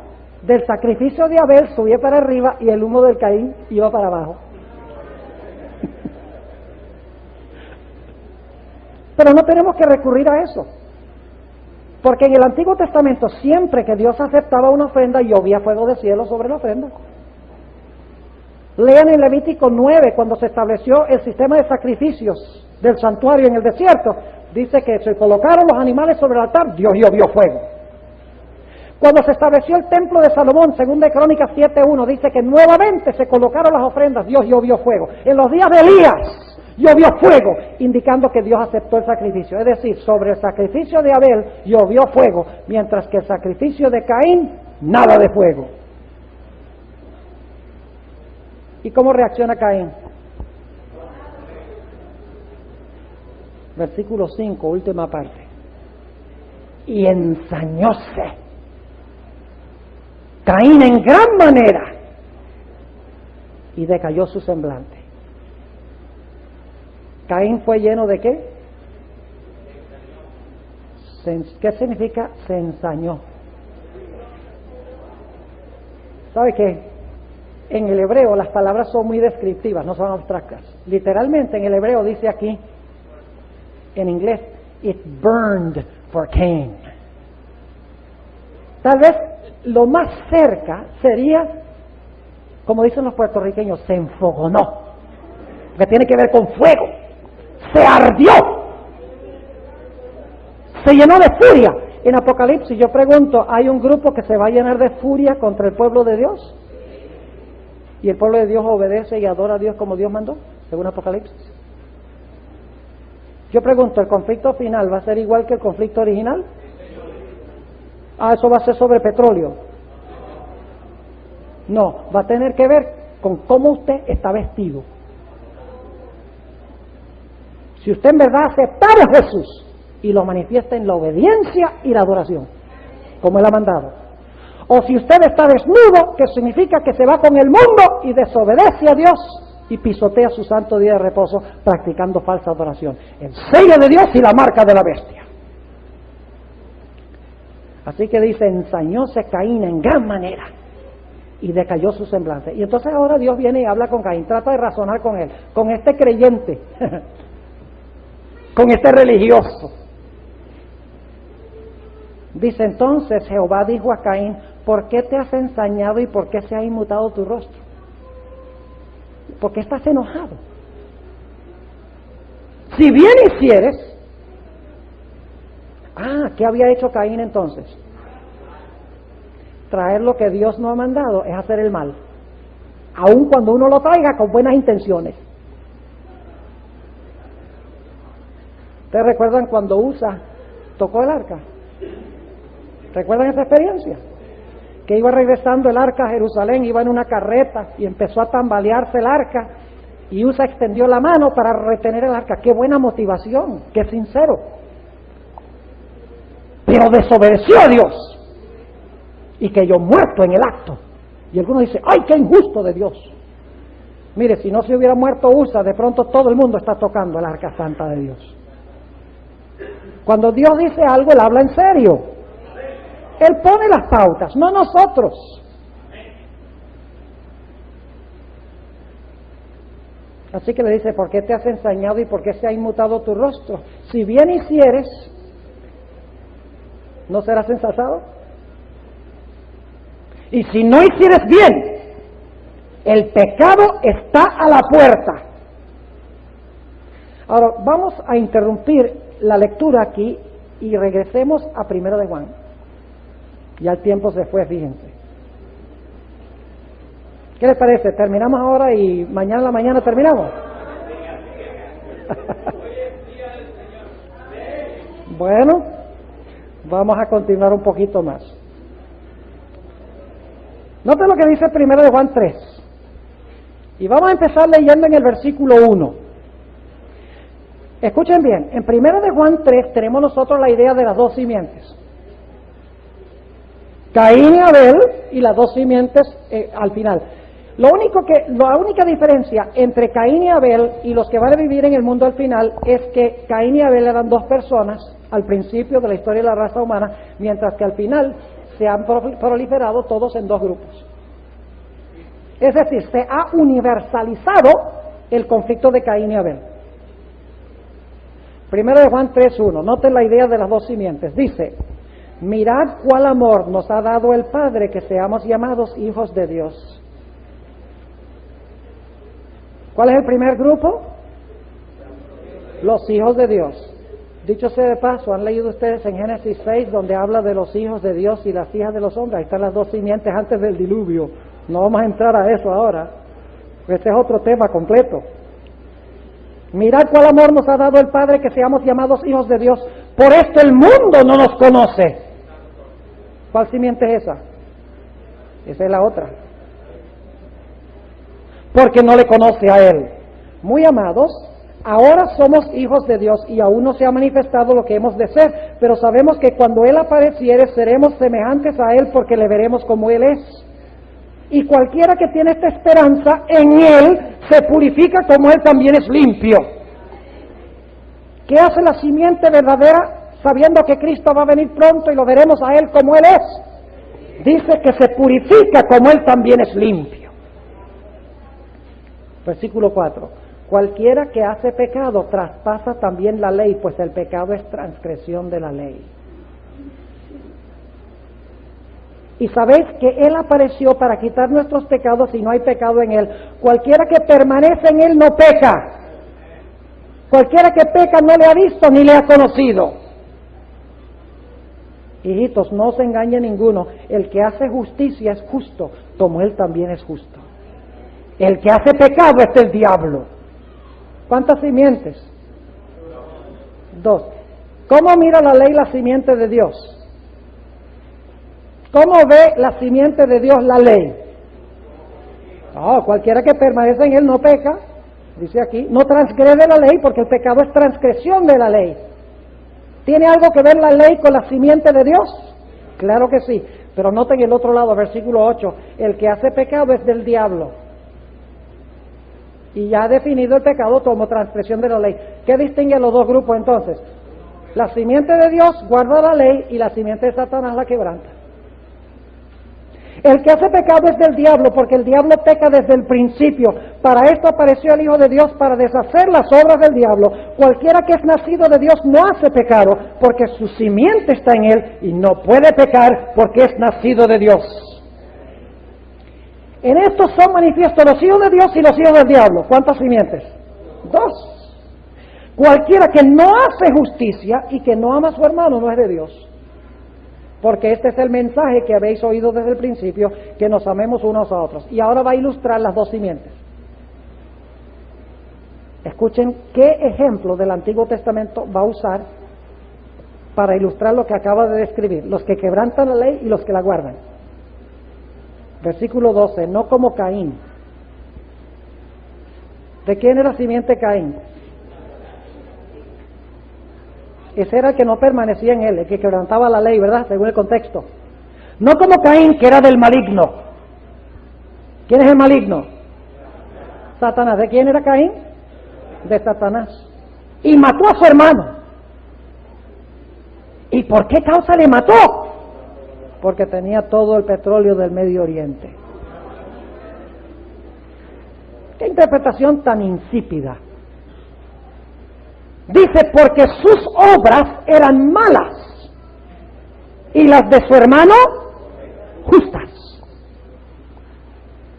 del sacrificio de Abel subía para arriba y el humo del Caín iba para abajo. Pero no tenemos que recurrir a eso, porque en el Antiguo Testamento siempre que Dios aceptaba una ofrenda llovía fuego del cielo sobre la ofrenda. Lean en Levítico 9, cuando se estableció el sistema de sacrificios del santuario en el desierto, dice que se colocaron los animales sobre el altar, Dios llovió fuego. Cuando se estableció el templo de Salomón, según de Crónicas 7:1, dice que nuevamente se colocaron las ofrendas, Dios llovió fuego. En los días de Elías, llovió fuego, indicando que Dios aceptó el sacrificio. Es decir, sobre el sacrificio de Abel llovió fuego, mientras que el sacrificio de Caín, nada de fuego. ¿Y cómo reacciona Caín? Versículo 5, última parte. Y ensañóse Caín en gran manera, y decayó su semblante. Caín fue lleno de ¿qué? ¿Qué significa? Se ensañó. ¿Sabe qué? En el hebreo las palabras son muy descriptivas, no son abstractas. Literalmente en el hebreo dice aquí, en inglés, it burned for Cain. Tal vez lo más cerca sería, como dicen los puertorriqueños, se enfogonó, que tiene que ver con fuego, se ardió, se llenó de furia. En Apocalipsis yo pregunto, ¿hay un grupo que se va a llenar de furia contra el pueblo de Dios? Y el pueblo de Dios obedece y adora a Dios como Dios mandó, según Apocalipsis. Yo pregunto, ¿el conflicto final va a ser igual que el conflicto original? Eso va a ser sobre petróleo. No, va a tener que ver con cómo usted está vestido. Si usted en verdad aceptara a Jesús y lo manifiesta en la obediencia y la adoración, como Él ha mandado. O si usted está desnudo, que significa que se va con el mundo y desobedece a Dios y pisotea su santo día de reposo practicando falsa adoración. El sello de Dios y la marca de la bestia. Así que dice, ensañóse Caín en gran manera y decayó su semblante. Y entonces ahora Dios viene y habla con Caín, trata de razonar con él, con este creyente, con este religioso. Dice entonces, Jehová dijo a Caín, ¿por qué te has ensañado y por qué se ha inmutado tu rostro? ¿Por qué estás enojado? Si bien hicieres, ¿qué había hecho Caín entonces? Traer lo que Dios no ha mandado es hacer el mal, aun cuando uno lo traiga con buenas intenciones. ¿Ustedes recuerdan cuando Usa tocó el arca? ¿Recuerdan esa experiencia? Que iba regresando el arca a Jerusalén, iba en una carreta y empezó a tambalearse el arca y Usa extendió la mano para retener el arca. ¡Qué buena motivación! ¡Qué sincero! Pero desobedeció a Dios y cayó muerto en el acto. Y algunos dicen, ¡ay, qué injusto de Dios! Mire, si no se hubiera muerto Usa, de pronto todo el mundo está tocando el arca santa de Dios. Cuando Dios dice algo, Él habla en serio. Él pone las pautas, no nosotros. Así que le dice, ¿por qué te has ensañado y por qué se ha inmutado tu rostro? Si bien hicieres, ¿no serás ensalzado? Y si no hicieres bien, el pecado está a la puerta. Ahora, vamos a interrumpir la lectura aquí y regresemos a 1 de Juan. Ya el tiempo se fue, fíjense. ¿Qué les parece? ¿Terminamos ahora y mañana en la mañana terminamos? Bueno, vamos a continuar un poquito más. Noten lo que dice 1 de Juan 3. Y vamos a empezar leyendo en el versículo 1. Escuchen bien, en 1 de Juan 3 tenemos nosotros la idea de las dos simientes. Caín y Abel y las dos simientes al final. La única diferencia entre Caín y Abel y los que van a vivir en el mundo al final es que Caín y Abel eran dos personas al principio de la historia de la raza humana, mientras que al final se han proliferado todos en dos grupos. Es decir, se ha universalizado el conflicto de Caín y Abel. 1 de Juan 3:1, noten la idea de las dos simientes. Dice, mirad cuál amor nos ha dado el Padre que seamos llamados hijos de Dios. ¿Cuál es el primer grupo? Los hijos de Dios. Dicho sea de paso, ¿han leído ustedes en Génesis 6 donde habla de los hijos de Dios y las hijas de los hombres? Ahí están las dos simientes antes del diluvio. No vamos a entrar a eso ahora. Ese es otro tema completo. Mirad cuál amor nos ha dado el Padre, que seamos llamados hijos de Dios. Por esto el mundo no nos conoce. ¿Cuál simiente es esa? Esa es la otra. Porque no le conoce a Él. Muy amados, ahora somos hijos de Dios y aún no se ha manifestado lo que hemos de ser, pero sabemos que cuando Él apareciere seremos semejantes a Él porque le veremos como Él es. Y cualquiera que tiene esta esperanza en Él se purifica como Él también es limpio. ¿Qué hace la simiente verdadera sabiendo que Cristo va a venir pronto y lo veremos a Él como Él es? Dice que se purifica como Él también es limpio. Versículo 4. Cualquiera que hace pecado traspasa también la ley, pues el pecado es transgresión de la ley. Y sabéis que Él apareció para quitar nuestros pecados y no hay pecado en Él. Cualquiera que permanece en Él no peca. Cualquiera que peca no le ha visto ni le ha conocido. Hijitos, no se engañe ninguno. El que hace justicia es justo, como Él también es justo. El que hace pecado es del diablo. ¿Cuántas simientes? 2. ¿Cómo mira la ley la simiente de Dios? ¿Cómo ve la simiente de Dios la ley? Cualquiera que permanece en Él no peca, dice aquí, no transgrede la ley porque el pecado es transgresión de la ley. ¿Tiene algo que ver la ley con la simiente de Dios? Claro que sí, pero noten el otro lado, versículo 8, el que hace pecado es del diablo. Y ya ha definido el pecado como transgresión de la ley. ¿Qué distingue a los dos grupos entonces? La simiente de Dios guarda la ley y la simiente de Satanás la quebranta. El que hace pecado es del diablo, porque el diablo peca desde el principio. Para esto apareció el Hijo de Dios, para deshacer las obras del diablo. Cualquiera que es nacido de Dios no hace pecado, porque su simiente está en él y no puede pecar porque es nacido de Dios. En esto son manifiestos los hijos de Dios y los hijos del diablo. ¿Cuántas simientes? 2. Cualquiera que no hace justicia y que no ama a su hermano no es de Dios. Porque este es el mensaje que habéis oído desde el principio, que nos amemos unos a otros. Y ahora va a ilustrar las dos simientes. Escuchen qué ejemplo del Antiguo Testamento va a usar para ilustrar lo que acaba de describir. Los que quebrantan la ley y los que la guardan. Versículo 12. No como Caín. ¿De quién era simiente Caín? Ese era el que no permanecía en él, el que quebrantaba la ley, ¿verdad? Según el contexto. No como Caín, que era del maligno. ¿Quién es el maligno? Satanás. ¿De quién era Caín? De Satanás. Y mató a su hermano. ¿Y por qué causa le mató? Porque tenía todo el petróleo del Medio Oriente. ¿Qué interpretación tan insípida? Dice, porque sus obras eran malas y las de su hermano justas.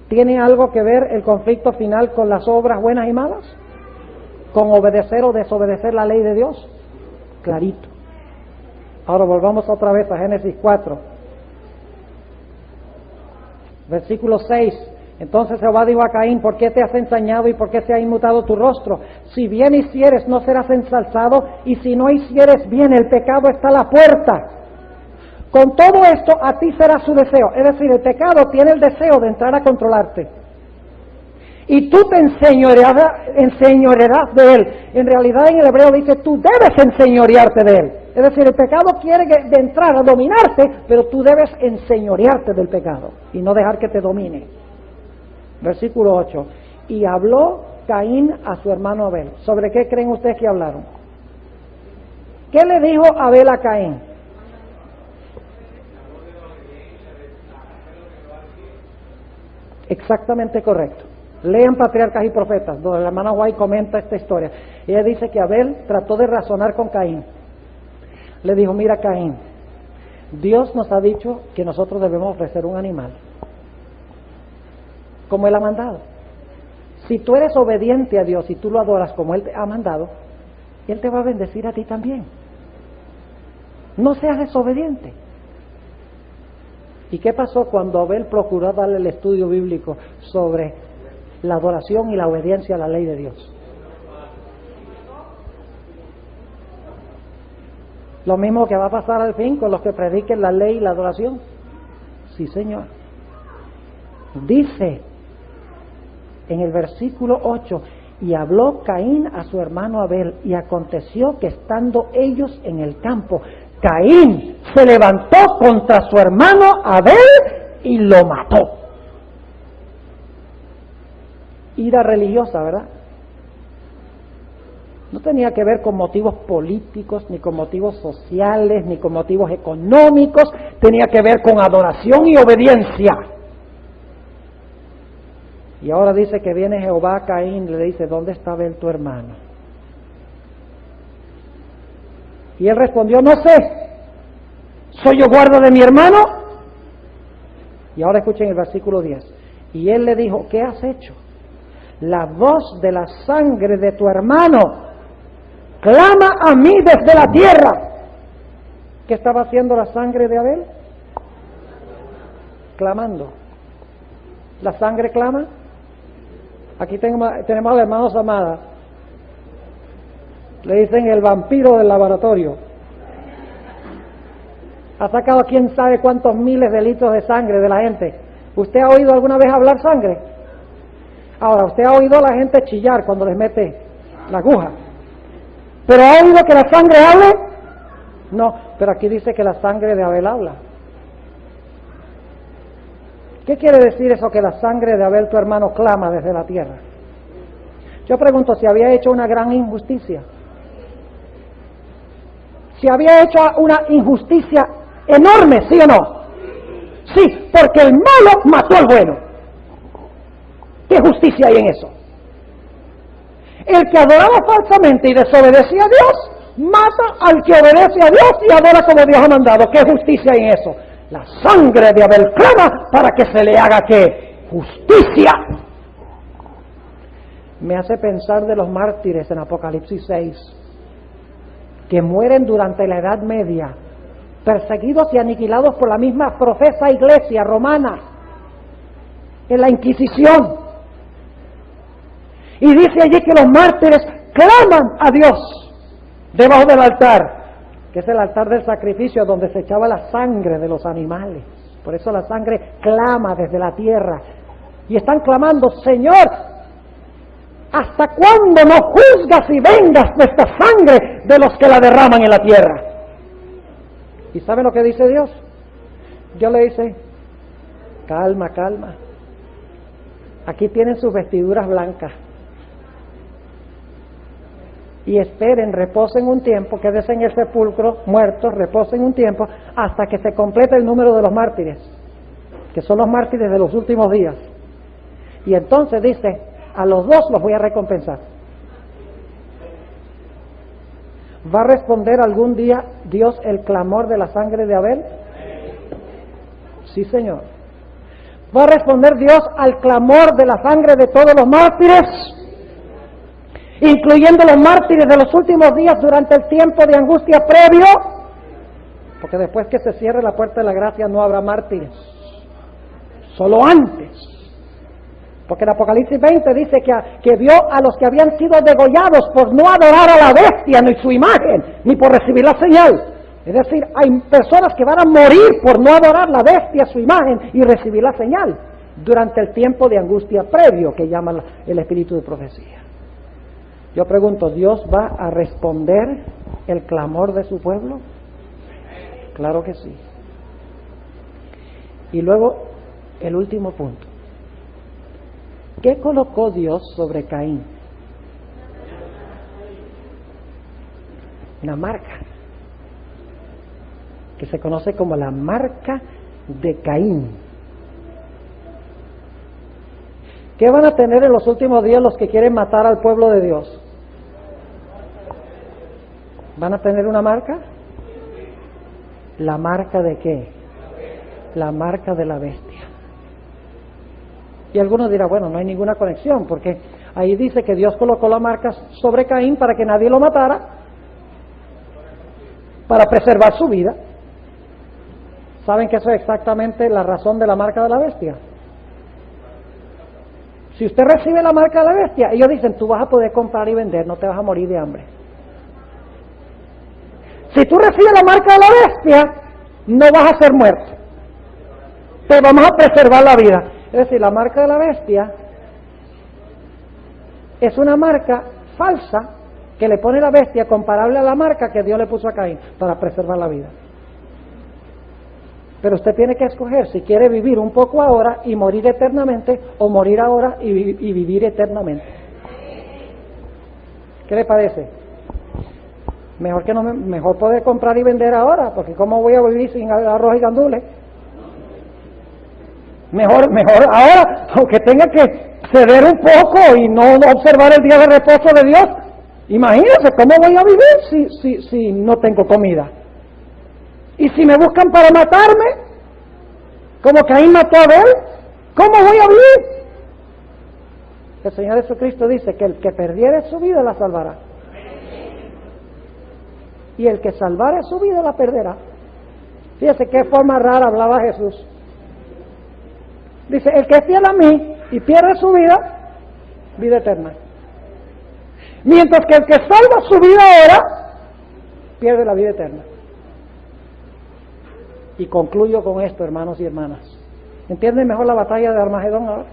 ¿Tiene algo que ver el conflicto final con las obras buenas y malas? ¿Con obedecer o desobedecer la ley de Dios? Clarito. Ahora volvamos otra vez a Génesis 4. Versículo 6. Entonces Jehová dijo a Caín, ¿por qué te has ensañado y por qué se ha inmutado tu rostro? Si bien hicieres, no serás ensalzado, y si no hicieres bien, el pecado está a la puerta. Con todo esto, a ti será su deseo. Es decir, el pecado tiene el deseo de entrar a controlarte. Y tú te enseñorearás de él. En realidad en el hebreo dice, tú debes enseñorearte de él. Es decir, el pecado quiere de entrar a dominarte, pero tú debes enseñorearte del pecado y no dejar que te domine. Versículo 8. Y habló Caín a su hermano Abel. ¿Sobre qué creen ustedes que hablaron? ¿Qué le dijo Abel a Caín? Exactamente correcto. Lean Patriarcas y Profetas, donde la hermana White comenta esta historia. Ella dice que Abel trató de razonar con Caín. Le dijo, mira Caín, Dios nos ha dicho que nosotros debemos ofrecer un animal, como Él ha mandado. Si tú eres obediente a Dios y tú lo adoras como Él te ha mandado, Él te va a bendecir a ti también. No seas desobediente. ¿Y qué pasó cuando Abel procuró darle el estudio bíblico sobre la adoración y la obediencia a la ley de Dios? Lo mismo que va a pasar al fin con los que prediquen la ley y la adoración. Sí, Señor. Dice en el versículo 8, y habló Caín a su hermano Abel, y aconteció que estando ellos en el campo, Caín se levantó contra su hermano Abel y lo mató. Ira religiosa, ¿verdad? No tenía que ver con motivos políticos, ni con motivos sociales, ni con motivos económicos, tenía que ver con adoración y obediencia. Y ahora dice que viene Jehová a Caín y le dice, ¿dónde está Abel tu hermano? Y él respondió, no sé, ¿soy yo guarda de mi hermano? Y ahora escuchen el versículo 10. Y él le dijo, ¿qué has hecho? La voz de la sangre de tu hermano clama a mí desde la tierra. ¿Qué estaba haciendo la sangre de Abel? Clamando. ¿La sangre clama? Aquí tenemos a la hermana Samada. Le dicen el vampiro del laboratorio. Ha sacado quién sabe cuántos miles de litros de sangre de la gente. ¿Usted ha oído alguna vez hablar sangre? Ahora, usted ha oído a la gente chillar cuando les mete la aguja. ¿Pero ha oído que la sangre hable? No, pero aquí dice que la sangre de Abel habla. ¿Qué quiere decir eso que la sangre de Abel, tu hermano, clama desde la tierra? Yo pregunto si había hecho una gran injusticia. Si había hecho una injusticia enorme, ¿sí o no? Sí, porque el malo mató al bueno. ¿Qué justicia hay en eso? El que adoraba falsamente y desobedecía a Dios, mata al que obedece a Dios y adora como Dios ha mandado. ¿Qué justicia hay en eso? La sangre de Abel clama para que se le haga ¿qué? Justicia. Me hace pensar de los mártires en Apocalipsis 6, que mueren durante la Edad Media, perseguidos y aniquilados por la misma profesa iglesia romana, en la Inquisición. Y dice allí que los mártires claman a Dios debajo del altar, que es el altar del sacrificio donde se echaba la sangre de los animales. Por eso la sangre clama desde la tierra. Y están clamando, Señor, ¿hasta cuándo no juzgas y vengas de esta sangre de los que la derraman en la tierra? ¿Y saben lo que dice Dios? Dios le dice, calma, calma. Aquí tienen sus vestiduras blancas. Y esperen, reposen un tiempo, quédense en el sepulcro, muertos, reposen un tiempo, hasta que se complete el número de los mártires, que son los mártires de los últimos días. Y entonces dice, a los dos los voy a recompensar. ¿Va a responder algún día Dios el clamor de la sangre de Abel? Sí, Señor. ¿Va a responder Dios al clamor de la sangre de todos los mártires? Incluyendo los mártires de los últimos días durante el tiempo de angustia previo, porque después que se cierre la puerta de la gracia no habrá mártires, solo antes, porque en Apocalipsis 20 dice que vio a los que habían sido degollados por no adorar a la bestia ni su imagen, ni por recibir la señal. Es decir, hay personas que van a morir por no adorar la bestia, su imagen y recibir la señal durante el tiempo de angustia previo que llama el espíritu de profecía. Yo pregunto, ¿Dios va a responder el clamor de su pueblo? Claro que sí. Y luego, el último punto. ¿Qué colocó Dios sobre Caín? Una marca, que se conoce como la marca de Caín. ¿Qué van a tener en los últimos días los que quieren matar al pueblo de Dios? ¿Van a tener una marca? ¿La marca de qué? La marca de la bestia. Y algunos dirán, bueno, no hay ninguna conexión, porque ahí dice que Dios colocó la marca sobre Caín para que nadie lo matara, para preservar su vida. ¿Saben que eso es exactamente la razón de la marca de la bestia? Si usted recibe la marca de la bestia, ellos dicen, tú vas a poder comprar y vender, no te vas a morir de hambre. Si tú recibes la marca de la bestia, no vas a ser muerto. Te vamos a preservar la vida. Es decir, la marca de la bestia es una marca falsa que le pone la bestia comparable a la marca que Dios le puso a Caín para preservar la vida. Pero usted tiene que escoger si quiere vivir un poco ahora y morir eternamente, o morir ahora y vivir eternamente. ¿Qué le parece? Mejor poder comprar y vender ahora, porque ¿cómo voy a vivir sin arroz y gandules? Mejor ahora, aunque tenga que ceder un poco y no observar el día de reposo de Dios. Imagínense, ¿cómo voy a vivir si no tengo comida? Y si me buscan para matarme, como Caín mató a Abel, ¿cómo voy a vivir? El Señor Jesucristo dice que el que perdiere su vida la salvará. Y el que salvare su vida la perderá. Fíjese qué forma rara hablaba Jesús. Dice, el que es fiel a mí y pierde su vida, vida eterna. Mientras que el que salva su vida ahora, pierde la vida eterna. Y concluyo con esto, hermanos y hermanas. ¿Entienden mejor la batalla de Armagedón ahora?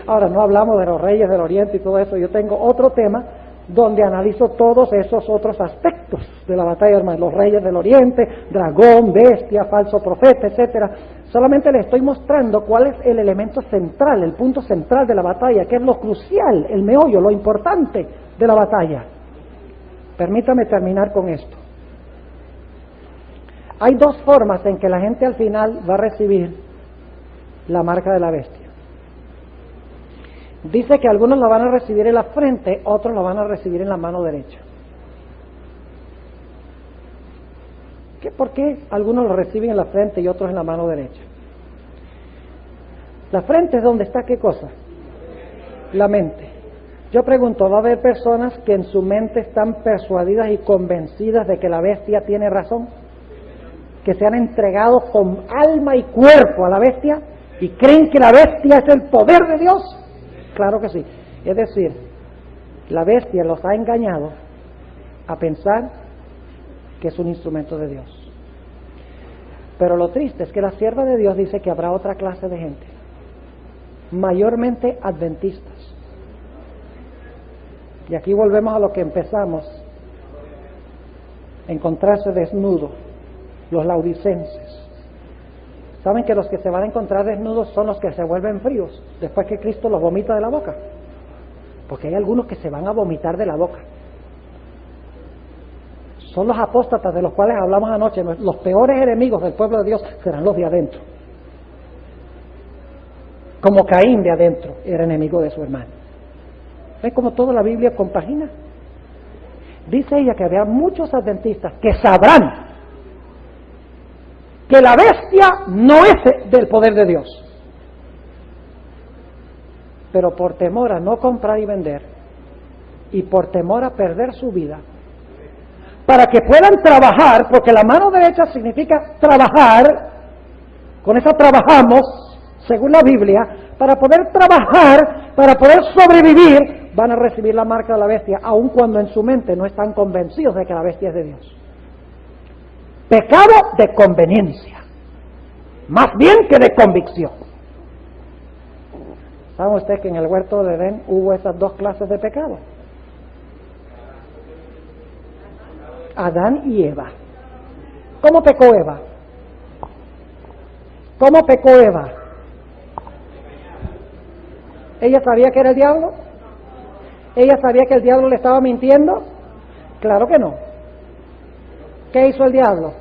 Ahora, no hablamos de los reyes del Oriente y todo eso. Yo tengo otro tema donde analizo todos esos otros aspectos de la batalla de Armagedón. Los reyes del Oriente, dragón, bestia, falso profeta, etcétera. Solamente les estoy mostrando cuál es el elemento central, el punto central de la batalla, que es lo crucial, el meollo, lo importante de la batalla. Permítame terminar con esto. Hay dos formas en que la gente al final va a recibir la marca de la bestia. Dice que algunos la van a recibir en la frente, otros la van a recibir en la mano derecha. ¿Por qué algunos lo reciben en la frente y otros en la mano derecha? La frente es donde está, ¿qué cosa? La mente. Yo pregunto, ¿va a haber personas que en su mente están persuadidas y convencidas de que la bestia tiene razón? Que se han entregado con alma y cuerpo a la bestia y creen que la bestia es el poder de Dios. Claro que sí. Es decir, la bestia los ha engañado a pensar que es un instrumento de Dios. Pero lo triste es que la sierva de Dios dice que habrá otra clase de gente, mayormente adventistas. Y aquí volvemos a lo que empezamos, encontrarse desnudo, los laodicenses. ¿Saben que los que se van a encontrar desnudos son los que se vuelven fríos después que Cristo los vomita de la boca? Porque hay algunos que se van a vomitar de la boca. Son los apóstatas de los cuales hablamos anoche. Los peores enemigos del pueblo de Dios serán los de adentro. Como Caín de adentro era enemigo de su hermano. ¿Ven cómo toda la Biblia compagina? Dice ella que había muchos adventistas que sabrán que la bestia no es del poder de Dios. Pero por temor a no comprar y vender, y por temor a perder su vida, para que puedan trabajar, porque la mano derecha significa trabajar, con eso trabajamos, según la Biblia, para poder trabajar, para poder sobrevivir, van a recibir la marca de la bestia, aun cuando en su mente no están convencidos de que la bestia es de Dios. Pecado de conveniencia, más bien que de convicción. ¿Sabe usted que en el huerto de Edén hubo esas dos clases de pecado? Adán y Eva. ¿Cómo pecó Eva? ¿Cómo pecó Eva? ¿Ella sabía que era el diablo? ¿Ella sabía que el diablo le estaba mintiendo? Claro que no. ¿Qué hizo el diablo?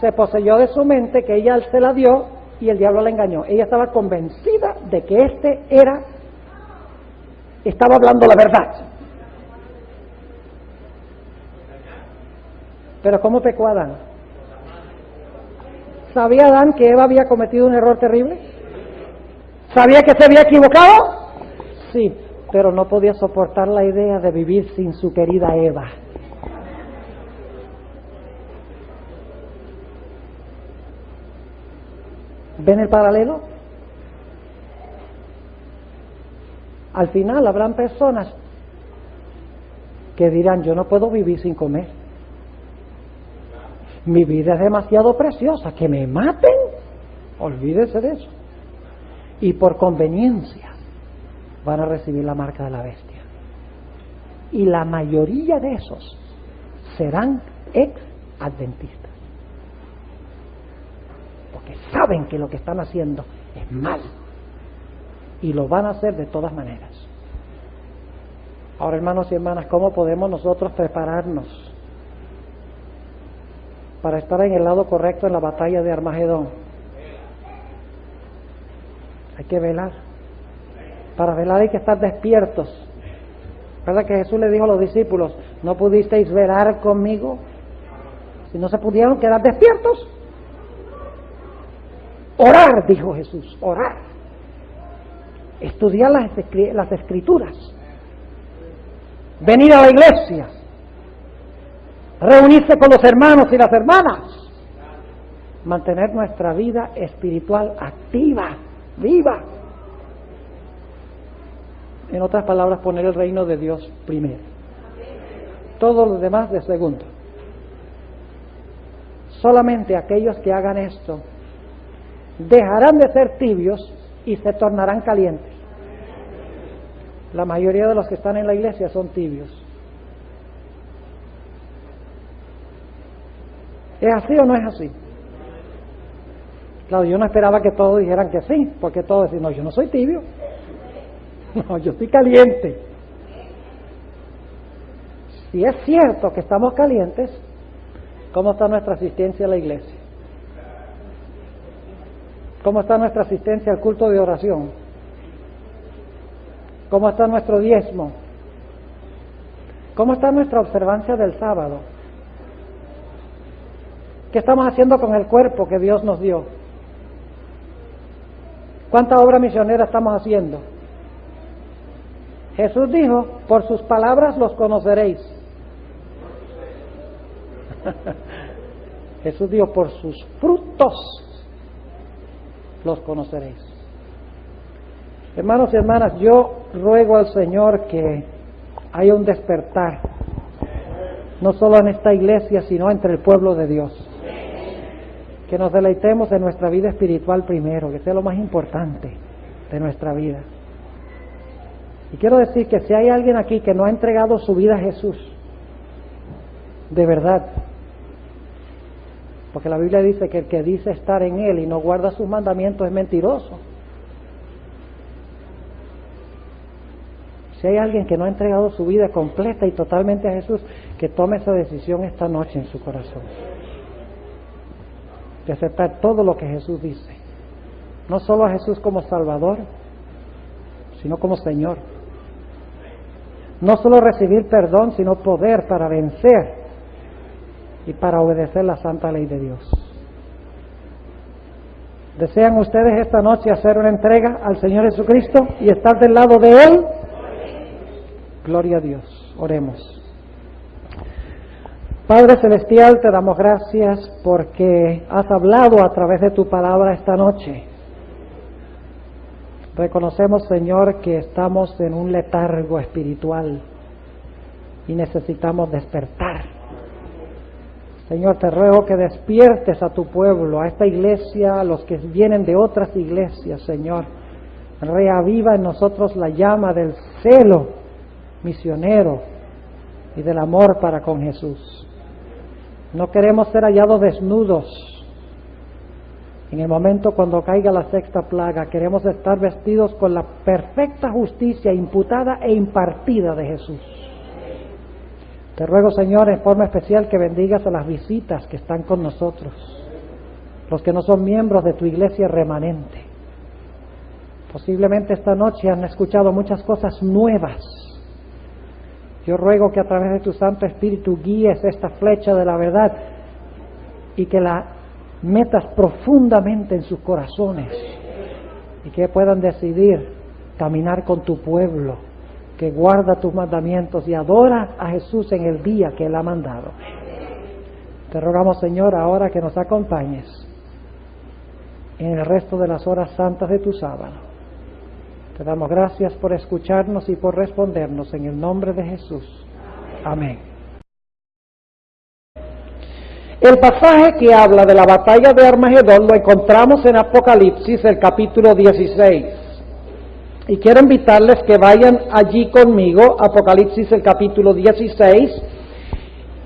Se poseyó de su mente, que ella se la dio y el diablo la engañó. Ella estaba convencida de que estaba hablando la verdad. Pero ¿cómo pecó Adán? ¿Sabía Adán que Eva había cometido un error terrible? ¿Sabía que se había equivocado? Sí, pero no podía soportar la idea de vivir sin su querida Eva. ¿Ven el paralelo? Al final habrán personas que dirán, yo no puedo vivir sin comer. Mi vida es demasiado preciosa, que me maten, olvídese de eso. Y por conveniencia van a recibir la marca de la bestia. Y la mayoría de esos serán ex-adventistas, porque saben que lo que están haciendo es mal y lo van a hacer de todas maneras. Ahora, hermanos y hermanas, ¿cómo podemos nosotros prepararnos para estar en el lado correcto en la batalla de Armagedón? Hay que velar. Para velar hay que estar despiertos. ¿Verdad que Jesús le dijo a los discípulos: ¿no pudisteis velar conmigo? Si no se pudieron quedar despiertos. Orar, dijo Jesús, orar. Estudiar las escrituras. Venir a la iglesia. Reunirse con los hermanos y las hermanas. Mantener nuestra vida espiritual activa, viva. En otras palabras, poner el reino de Dios primero. Todo lo demás de segundo. Solamente aquellos que hagan esto dejarán de ser tibios y se tornarán calientes. La mayoría de los que están en la iglesia son tibios. ¿Es así o no es así? Claro, yo no esperaba que todos dijeran que sí, porque todos decían: no, yo no soy tibio. No, yo estoy caliente. Si es cierto que estamos calientes, ¿cómo está nuestra asistencia a la iglesia? ¿Cómo está nuestra asistencia al culto de oración? ¿Cómo está nuestro diezmo? ¿Cómo está nuestra observancia del sábado? ¿Qué estamos haciendo con el cuerpo que Dios nos dio? ¿Cuánta obra misionera estamos haciendo? Jesús dijo: por sus palabras los conoceréis. Jesús dijo: por sus frutos los conoceréis. Hermanos y hermanas, yo ruego al Señor que haya un despertar, no solo en esta iglesia, sino entre el pueblo de Dios. Que nos deleitemos en nuestra vida espiritual primero, que sea lo más importante de nuestra vida. Y quiero decir que si hay alguien aquí que no ha entregado su vida a Jesús, de verdad, porque la Biblia dice que el que dice estar en Él y no guarda sus mandamientos es mentiroso. Si hay alguien que no ha entregado su vida completa y totalmente a Jesús, que tome esa decisión esta noche en su corazón, de aceptar todo lo que Jesús dice, no solo a Jesús como Salvador, sino como Señor. No solo recibir perdón, sino poder para vencer y para obedecer la santa ley de Dios. ¿Desean ustedes esta noche hacer una entrega al Señor Jesucristo y estar del lado de Él? Gloria a Dios. Oremos. Padre Celestial, te damos gracias porque has hablado a través de tu palabra esta noche. Reconocemos, Señor, que estamos en un letargo espiritual y necesitamos despertar. Señor, te ruego que despiertes a tu pueblo, a esta iglesia, a los que vienen de otras iglesias, Señor. Reaviva en nosotros la llama del celo misionero y del amor para con Jesús. No queremos ser hallados desnudos en el momento cuando caiga la sexta plaga. Queremos estar vestidos con la perfecta justicia imputada e impartida de Jesús. Te ruego, Señor, en forma especial que bendigas a las visitas que están con nosotros, los que no son miembros de tu iglesia remanente. Posiblemente esta noche han escuchado muchas cosas nuevas. Yo ruego que a través de tu Santo Espíritu guíes esta flecha de la verdad y que la metas profundamente en sus corazones y que puedan decidir caminar con tu pueblo que guarda tus mandamientos y adora a Jesús en el día que Él ha mandado. Te rogamos, Señor, ahora que nos acompañes en el resto de las horas santas de tu sábado. Te damos gracias por escucharnos y por respondernos en el nombre de Jesús. Amén. El pasaje que habla de la batalla de Armagedón lo encontramos en Apocalipsis, el capítulo 16. Y quiero invitarles que vayan allí conmigo, Apocalipsis, el capítulo 16.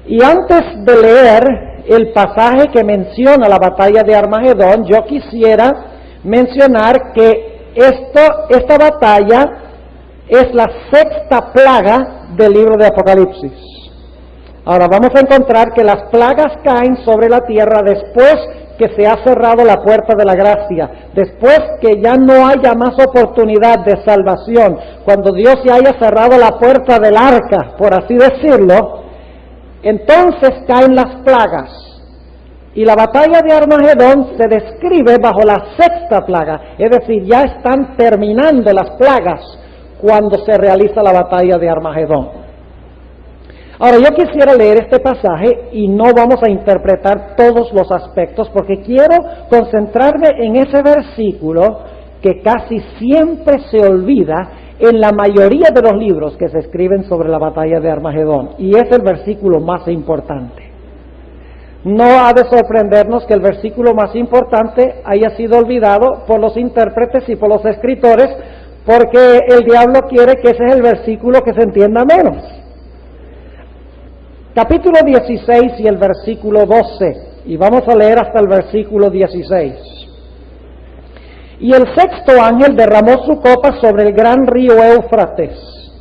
Y antes de leer el pasaje que menciona la batalla de Armagedón, yo quisiera mencionar que esta batalla es la sexta plaga del libro de Apocalipsis. Ahora vamos a encontrar que las plagas caen sobre la tierra después que se ha cerrado la puerta de la gracia, después que ya no haya más oportunidad de salvación, cuando Dios ya haya cerrado la puerta del arca, por así decirlo, entonces caen las plagas. Y la batalla de Armagedón se describe bajo la sexta plaga, es decir, ya están terminando las plagas cuando se realiza la batalla de Armagedón. Ahora yo quisiera leer este pasaje y no vamos a interpretar todos los aspectos porque quiero concentrarme en ese versículo que casi siempre se olvida en la mayoría de los libros que se escriben sobre la batalla de Armagedón, y es el versículo más importante. No ha de sorprendernos que el versículo más importante haya sido olvidado por los intérpretes y por los escritores, porque el diablo quiere que ese es el versículo que se entienda menos. Capítulo 16 y el versículo 12, y vamos a leer hasta el versículo 16. Y el sexto ángel derramó su copa sobre el gran río Éufrates,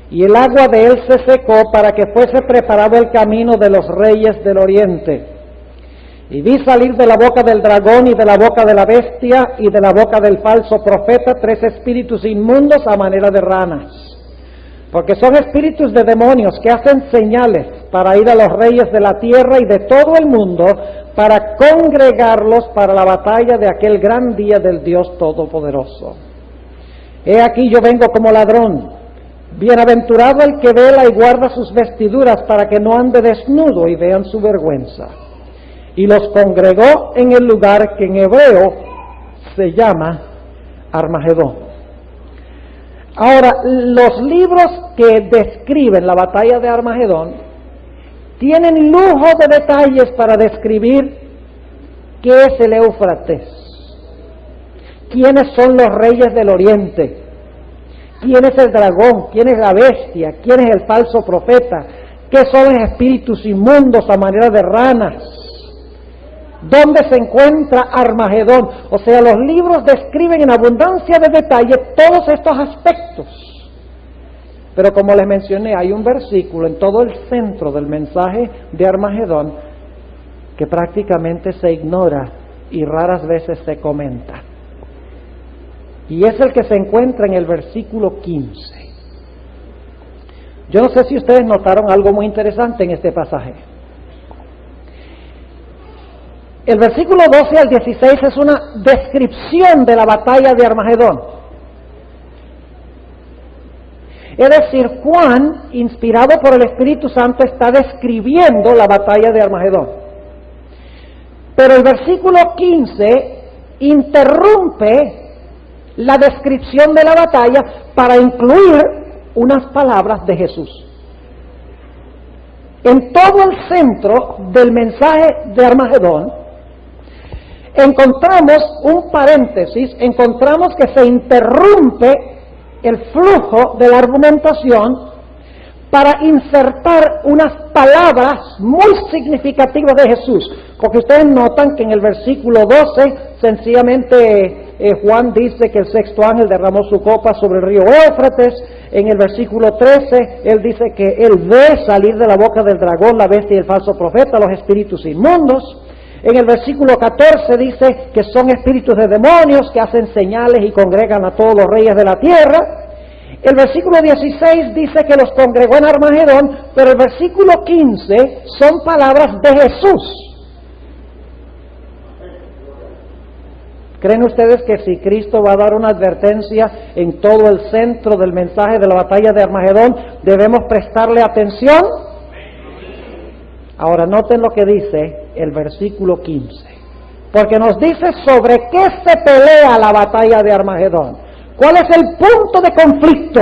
y el agua de él se secó para que fuese preparado el camino de los reyes del oriente. Y vi salir de la boca del dragón y de la boca de la bestia y de la boca del falso profeta 3 espíritus inmundos a manera de ranas, porque son espíritus de demonios que hacen señales para ir a los reyes de la tierra y de todo el mundo para congregarlos para la batalla de aquel gran día del Dios Todopoderoso. He aquí yo vengo como ladrón. Bienaventurado el que vela y guarda sus vestiduras para que no ande desnudo y vean su vergüenza. Y los congregó en el lugar que en hebreo se llama Armagedón. Ahora, los libros que describen la batalla de Armagedón tienen lujo de detalles para describir qué es el Éufrates, quiénes son los reyes del oriente, quién es el dragón, quién es la bestia, quién es el falso profeta, qué son los espíritus inmundos a manera de ranas, dónde se encuentra Armagedón. O sea, los libros describen en abundancia de detalle todos estos aspectos. Pero como les mencioné, hay un versículo en todo el centro del mensaje de Armagedón que prácticamente se ignora y raras veces se comenta. Y es el que se encuentra en el versículo 15. Yo no sé si ustedes notaron algo muy interesante en este pasaje. El versículo 12 al 16 es una descripción de la batalla de Armagedón. Es decir, Juan, inspirado por el Espíritu Santo, está describiendo la batalla de Armagedón. Pero el versículo 15 interrumpe la descripción de la batalla para incluir unas palabras de Jesús. En todo el centro del mensaje de Armagedón encontramos un paréntesis, encontramos que se interrumpe el flujo de la argumentación para insertar unas palabras muy significativas de Jesús, porque ustedes notan que en el versículo 12 sencillamente Juan dice que el sexto ángel derramó su copa sobre el río Éufrates. En el versículo 13 él dice que él ve salir de la boca del dragón, la bestia y el falso profeta, los espíritus inmundos. En el versículo 14 dice que son espíritus de demonios que hacen señales y congregan a todos los reyes de la tierra. El versículo 16 dice que los congregó en Armagedón, pero el versículo 15 son palabras de Jesús. ¿Creen ustedes que si Cristo va a dar una advertencia en todo el centro del mensaje de la batalla de Armagedón, debemos prestarle atención? Ahora noten lo que dice el versículo 15, porque nos dice sobre qué se pelea la batalla de Armagedón. ¿Cuál es el punto de conflicto?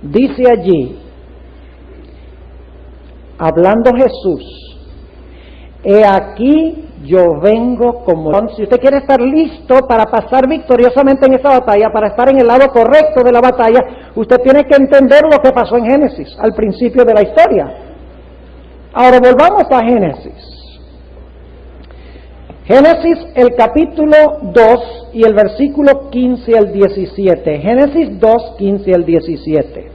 Dice allí, hablando Jesús, He aquí yo vengo como león. Si usted quiere estar listo para pasar victoriosamente en esa batalla, para estar en el lado correcto de la batalla, usted tiene que entender lo que pasó en Génesis, al principio de la historia. Ahora volvamos a Génesis. Génesis, el capítulo 2 y el versículo 15 al 17. Génesis 2, 15 al 17.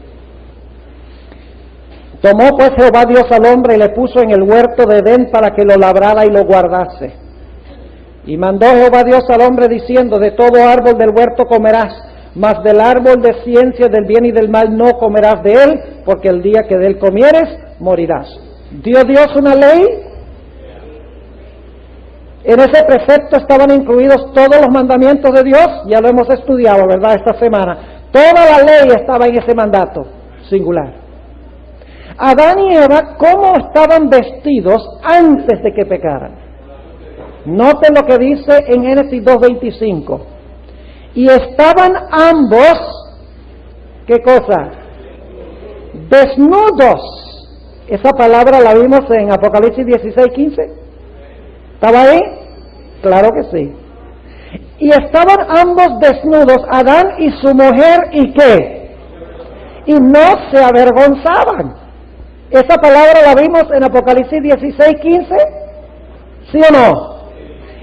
Tomó pues Jehová Dios al hombre y le puso en el huerto de Edén para que lo labrara y lo guardase. Y mandó Jehová Dios al hombre diciendo, de todo árbol del huerto comerás, mas del árbol de ciencia del bien y del mal no comerás de él, porque el día que de él comieres, morirás. ¿Dio Dios una ley? En ese precepto estaban incluidos todos los mandamientos de Dios, ya lo hemos estudiado, ¿verdad?, esta semana. Toda la ley estaba en ese mandato singular. Adán y Eva, ¿cómo estaban vestidos antes de que pecaran? Noten lo que dice en Génesis 2:25. Y estaban ambos, ¿qué cosa? Desnudos. Esa palabra la vimos en Apocalipsis 16:15. ¿Estaba ahí? Claro que sí. Y estaban ambos desnudos, Adán y su mujer, ¿y qué? Y no se avergonzaban. Esa palabra la vimos en Apocalipsis 16:15, ¿sí o no?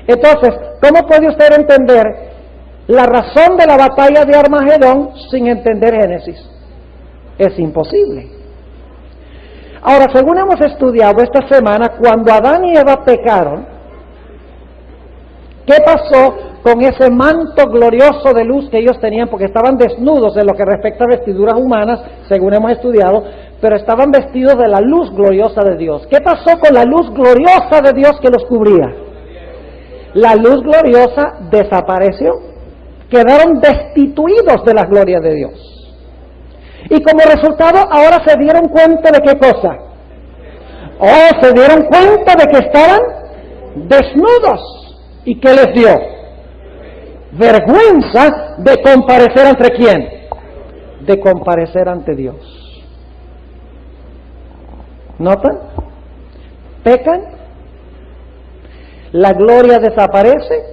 Entonces, ¿cómo puede usted entender la razón de la batalla de Armagedón sin entender Génesis? Es imposible. Ahora, según hemos estudiado esta semana, cuando Adán y Eva pecaron, ¿qué pasó con ese manto glorioso de luz que ellos tenían? Porque estaban desnudos en lo que respecta a vestiduras humanas, según hemos estudiado, pero estaban vestidos de la luz gloriosa de Dios. ¿Qué pasó con la luz gloriosa de Dios que los cubría? La luz gloriosa desapareció. Quedaron destituidos de la gloria de Dios. Y como resultado, ahora se dieron cuenta de qué cosa. Oh, se dieron cuenta de que estaban desnudos. ¿Y qué les dio? Vergüenza de comparecer ante quién. De comparecer ante Dios. ¿Notan? Pecan. La gloria desaparece.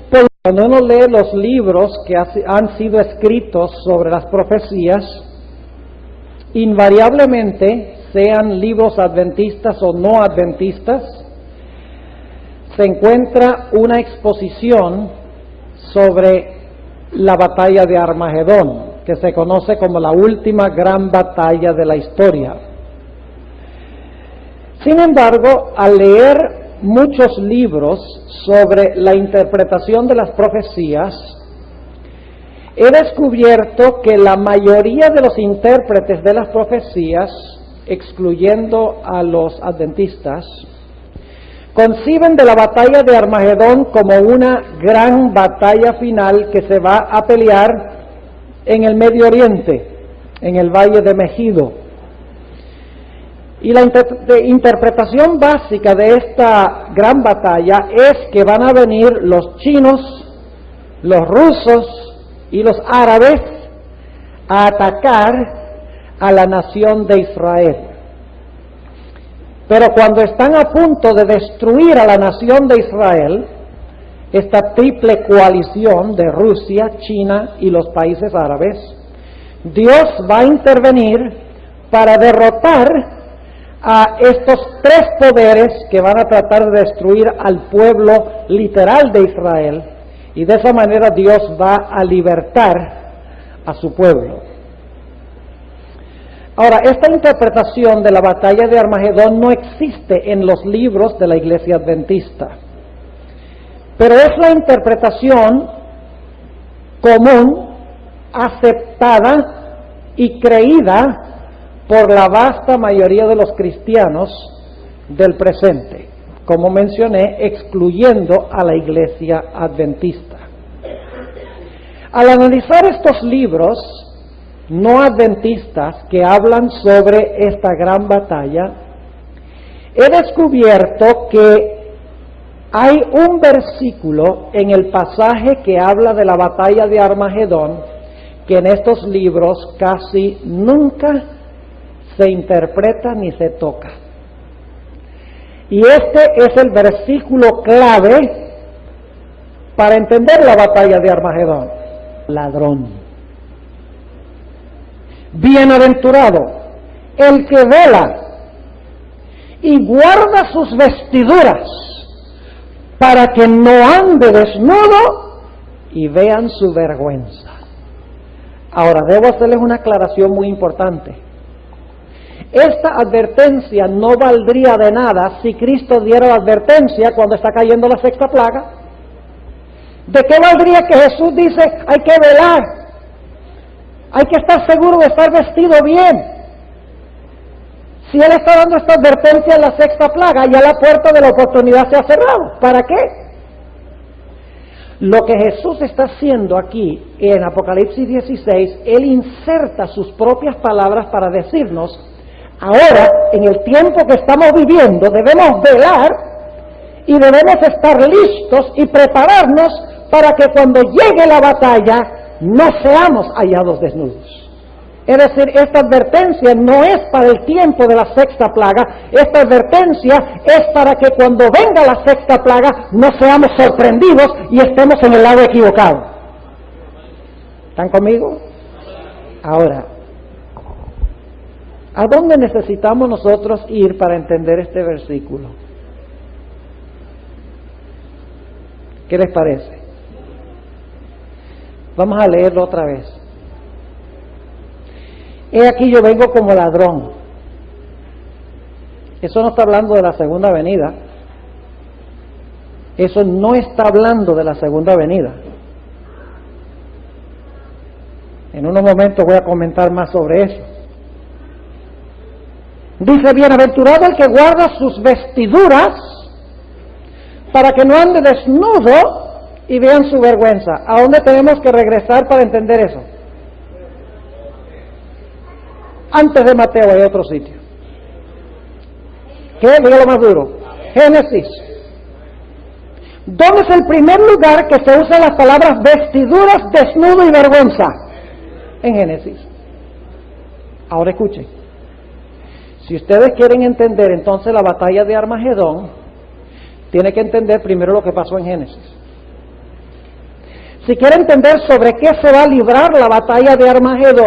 Porque cuando uno lee los libros que han sido escritos sobre las profecías, invariablemente, sean libros adventistas o no adventistas, se encuentra una exposición sobre la batalla de Armagedón, que se conoce como la última gran batalla de la historia. Sin embargo, al leer muchos libros sobre la interpretación de las profecías, he descubierto que la mayoría de los intérpretes de las profecías, excluyendo a los adventistas, conciben de la batalla de Armagedón como una gran batalla final que se va a pelear en el Medio Oriente, en el Valle de Megido. Y la interpretación básica de esta gran batalla es que van a venir los chinos, los rusos y los árabes a atacar a la nación de Israel. Pero cuando están a punto de destruir a la nación de Israel, esta triple coalición de Rusia, China y los países árabes, Dios va a intervenir para derrotar a estos tres poderes que van a tratar de destruir al pueblo literal de Israel, y de esa manera Dios va a libertar a su pueblo. Ahora, esta interpretación de la batalla de Armagedón no existe en los libros de la Iglesia Adventista, pero es la interpretación común, aceptada y creída por la vasta mayoría de los cristianos del presente, como mencioné, excluyendo a la Iglesia Adventista. Al analizar estos libros no adventistas que hablan sobre esta gran batalla, he descubierto que hay un versículo en el pasaje que habla de la batalla de Armagedón que en estos libros casi nunca se interpreta ni se toca. Y este es el versículo clave para entender la batalla de Armagedón. Ladrón. Bienaventurado el que vela y guarda sus vestiduras para que no ande desnudo y vean su vergüenza. Ahora, debo hacerles una aclaración muy importante. Esta advertencia no valdría de nada si Cristo diera la advertencia cuando está cayendo la sexta plaga. ¿De qué valdría que Jesús dice, hay que velar, hay que estar seguro de estar vestido bien? Si Él está dando esta advertencia en la sexta plaga, ya la puerta de la oportunidad se ha cerrado. ¿Para qué? Lo que Jesús está haciendo aquí en Apocalipsis 16, Él inserta sus propias palabras para decirnos, ahora, en el tiempo que estamos viviendo, debemos velar y debemos estar listos y prepararnos para que cuando llegue la batalla no seamos hallados desnudos. Es decir, esta advertencia no es para el tiempo de la sexta plaga, esta advertencia es para que cuando venga la sexta plaga no seamos sorprendidos y estemos en el lado equivocado. ¿Están conmigo? Ahora, ¿a dónde necesitamos nosotros ir para entender este versículo? ¿Qué les parece? Vamos a leerlo otra vez. He aquí yo vengo como ladrón. Eso no está hablando de la segunda venida. Eso no está hablando de la segunda venida. En unos momentos voy a comentar más sobre eso. Dice, bienaventurado el que guarda sus vestiduras para que no ande desnudo y vean su vergüenza. ¿A dónde tenemos que regresar para entender eso? Antes de Mateo hay otro sitio. ¿Qué? Dígalo más duro. Génesis. ¿Dónde es el primer lugar que se usan las palabras vestiduras, desnudo y vergüenza? En Génesis. Ahora escuchen. Si ustedes quieren entender entonces la batalla de Armagedón, tienen que entender primero lo que pasó en Génesis. Si quieren entender sobre qué se va a librar la batalla de Armagedón,